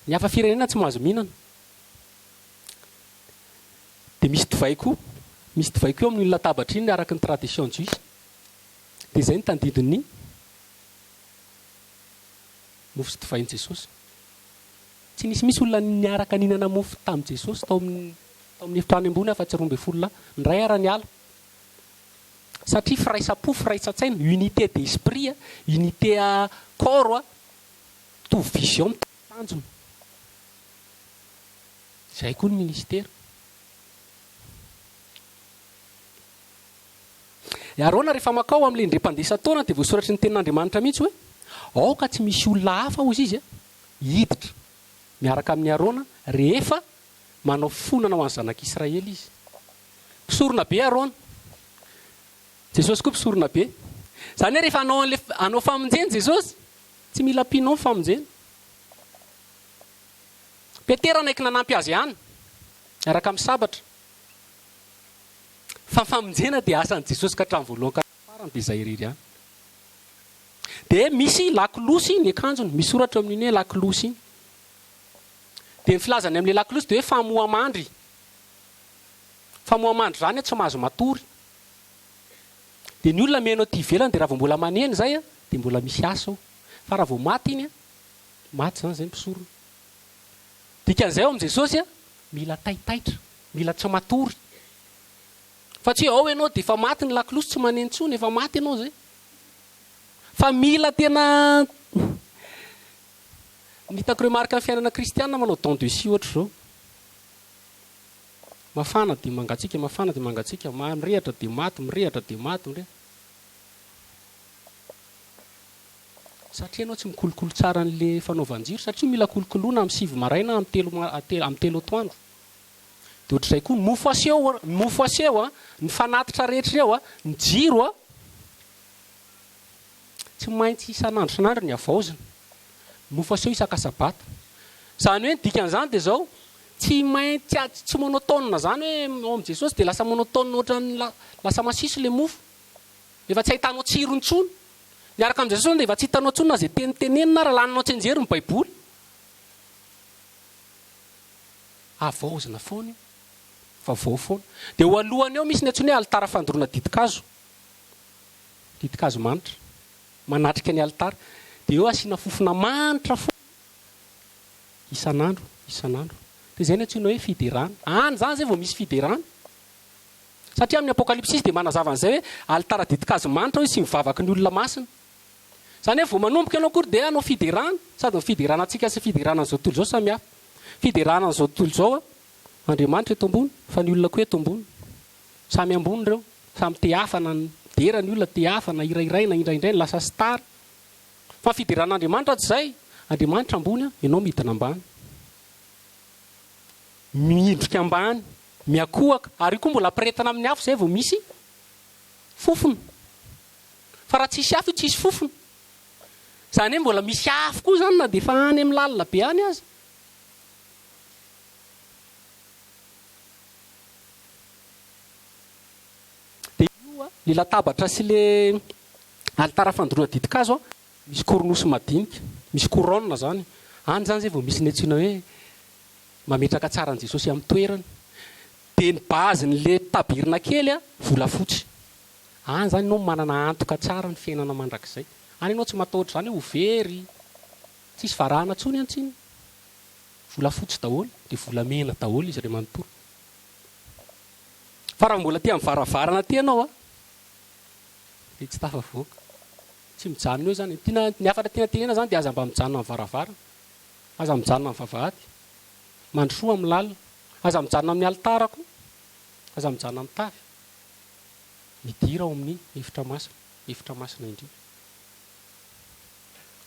Ny hafa firenena tsy mahazo mihinana. Dia misy divay koa. Misy divay koa amin'ny latabatra iny araka ny tradition juif. Dia izay ny tandidin'ny mofo sy divain'i Jesosy. Tsy misy olona niaraka nihinana mofo tamin'i Jesosy tao amin'ny efitrano ambony afa-tsy 12 ny ray ara-ny ala. Satria firaisam-po, firaisam-tsaina, unité d'esprit, unité corps, to vision tanjona. Zay koa ny ministère. Arona rehefa makao amin'ilay indrim-pandesa-taona dia voasoratra ny tenin'Andriamanitra mihitsy hoe aoka tsy misy olona hafa hozy izy hiditra miaraka amin'ny Arona rehefa manao fonana ho an'ny zanak'Israely izy. Pisorona be Arona. Jesosy koa pisorona be. Zany hoe rehefa anao famonjena Jesosy, tsy mila pinao famonjena. Petera naiky nanampy azy ihany, miaraka amin'ny sabatra. Fa famonjena dia asan'i Jesosy ka hatramin'ny voalohany ka farany dia izay irery ihany. Dia misy lakolosy ny akanjony, misy soratra amin'iny hoe lakolosy iny. Dia ny filazany amin'ilay lakolosy dia hoe famohamandry. Famohamandry zany tsy mahazo matory. Dia ny olona menao ty ivelany dia raha vao mbola maneny zay dia mbola misy asa ao. Fa raha vao maty iny maty zany izay misorona. Dikan'izay ao amin'i Jesosy mila taitaitra, mila tsy matory. Fa tsy ao ianao dia efa maty ny lakolosy tsy maneny intsony, efa maty ianao zay. Fa mila tena nitako remarque ny fiainana kristianina manao don de scie ohatra zao. Mafana dia mangatsiaka, mafana dia mangatsiaka, mirehatra dia maty, mirehatra dia maty. satria anao tsy mikolokolo tsara n'le fanaovan-jiro satria mila kolokoloana amin'ny 7 maraina amin'ny 3 atoandro. Dia ohatr'izay koa mofo aseho a ny fanatitra rehetra eo a ny jiro a tsy maintsy isan'andro ny avaozina. Mofo aseho isaka-sabata. Zany hoe dikan'izany dia zao tsy maintsy tsy monotone zany hoe ao amin'i Jesosy dia lasa monotone ohatran'ny lasa masiso le mofo. Efa tsy ahitanao tsiro intsony. Miaraka amin'i Jesosy dia efa tsy hitanao intsony na zay tenitenenina raha laninao tsenjery ny Baiboly. Avaozina foana io. Vaovao foana. Dia ho alohany eo misy ny antsoina hoe alitara fandoroana didikazo. Didikazo manitra. Manatrika ny alitara. Dia eo asiana fofona manitra foana. Isan'andro. Dia izay ny antsoina hoe fiderana. Any zany zay vao misy fiderana. Satria amin'ny apokalipsisy dia manazava an'izay hoe alitara didikazo manitra hoe sy mivavaky ny olona masina. Zany hoe vao manomboka ianao kory dia anao fiderana. Sady fiderana antsika sy fiderana an'izao tontolo izao samy hafa. Fiderana an'izao tontolo izao a Andriamanitra eto ambony, fa ny olona koa eto ambony. Samy ambony ireo, samy te hafana ny dera ny olona te hafana irairay na indraindray ny lasa star. Fa fideran'Andriamanitra tsy izay, Andriamanitra ambony a, ianao midina ambany. Midrika ambany, miakohaka, ary koa mbola ampirehetana amin'ny afo izay vao misy fofona. Fa raha tsisy afo tsisy fofona. Zany hoe mbola misy afo koa zany na dia efa any amin'ny lalina be any aza. Le latabatra sy le alitara fandoroana didikazo misy kornosy madinika, misy couronne zany. Any zany zay vao misy ny antsoina hoe mametraka tsara an' Jesosy amin'ny toerany. Dia ny bazin'le tabirina kely a volafotsy. Any zany ianao manana antoka tsara ny fiainana mandrakizay. Any ianao tsy matahotra zany hoe ho very, tsisy varahana intsony antsiny. Volafotsy daholo dia volamena daholo izy iray manontolo. Fa raha mbola tia mivaravarana ty ianao a dia tsy tafavoaka. Tsy mijanona eo zany. Ny afatra tiana tenena zany dia aza mba mijanona amin'ny varavarana. Aza mijanona amin'ny vavahady. Mandrosoa amin'ny lalina. Aza mijanona amin'ny alitarako. Aza mijanona amin'ny tavy. Midira ao amin'ny efitra masina indrindra.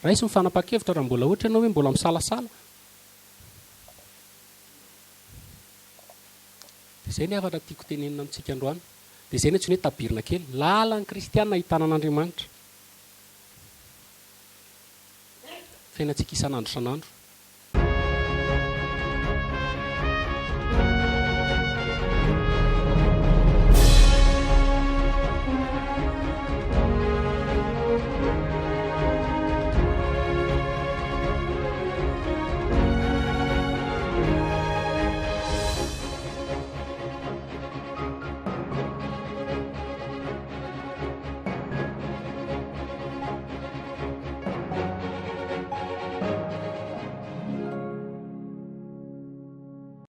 Raisy ny fanapa-kevitra raha mbola ohatra ianao hoe mbola misalasala. Dia izay ny afatra tiako tenenina amintsika androany. Dia izay ny antsoina hoe tabirina kely. Lalan'ny kristianina ahitana an'Andriamanitra. Fiainantsika isan'andro.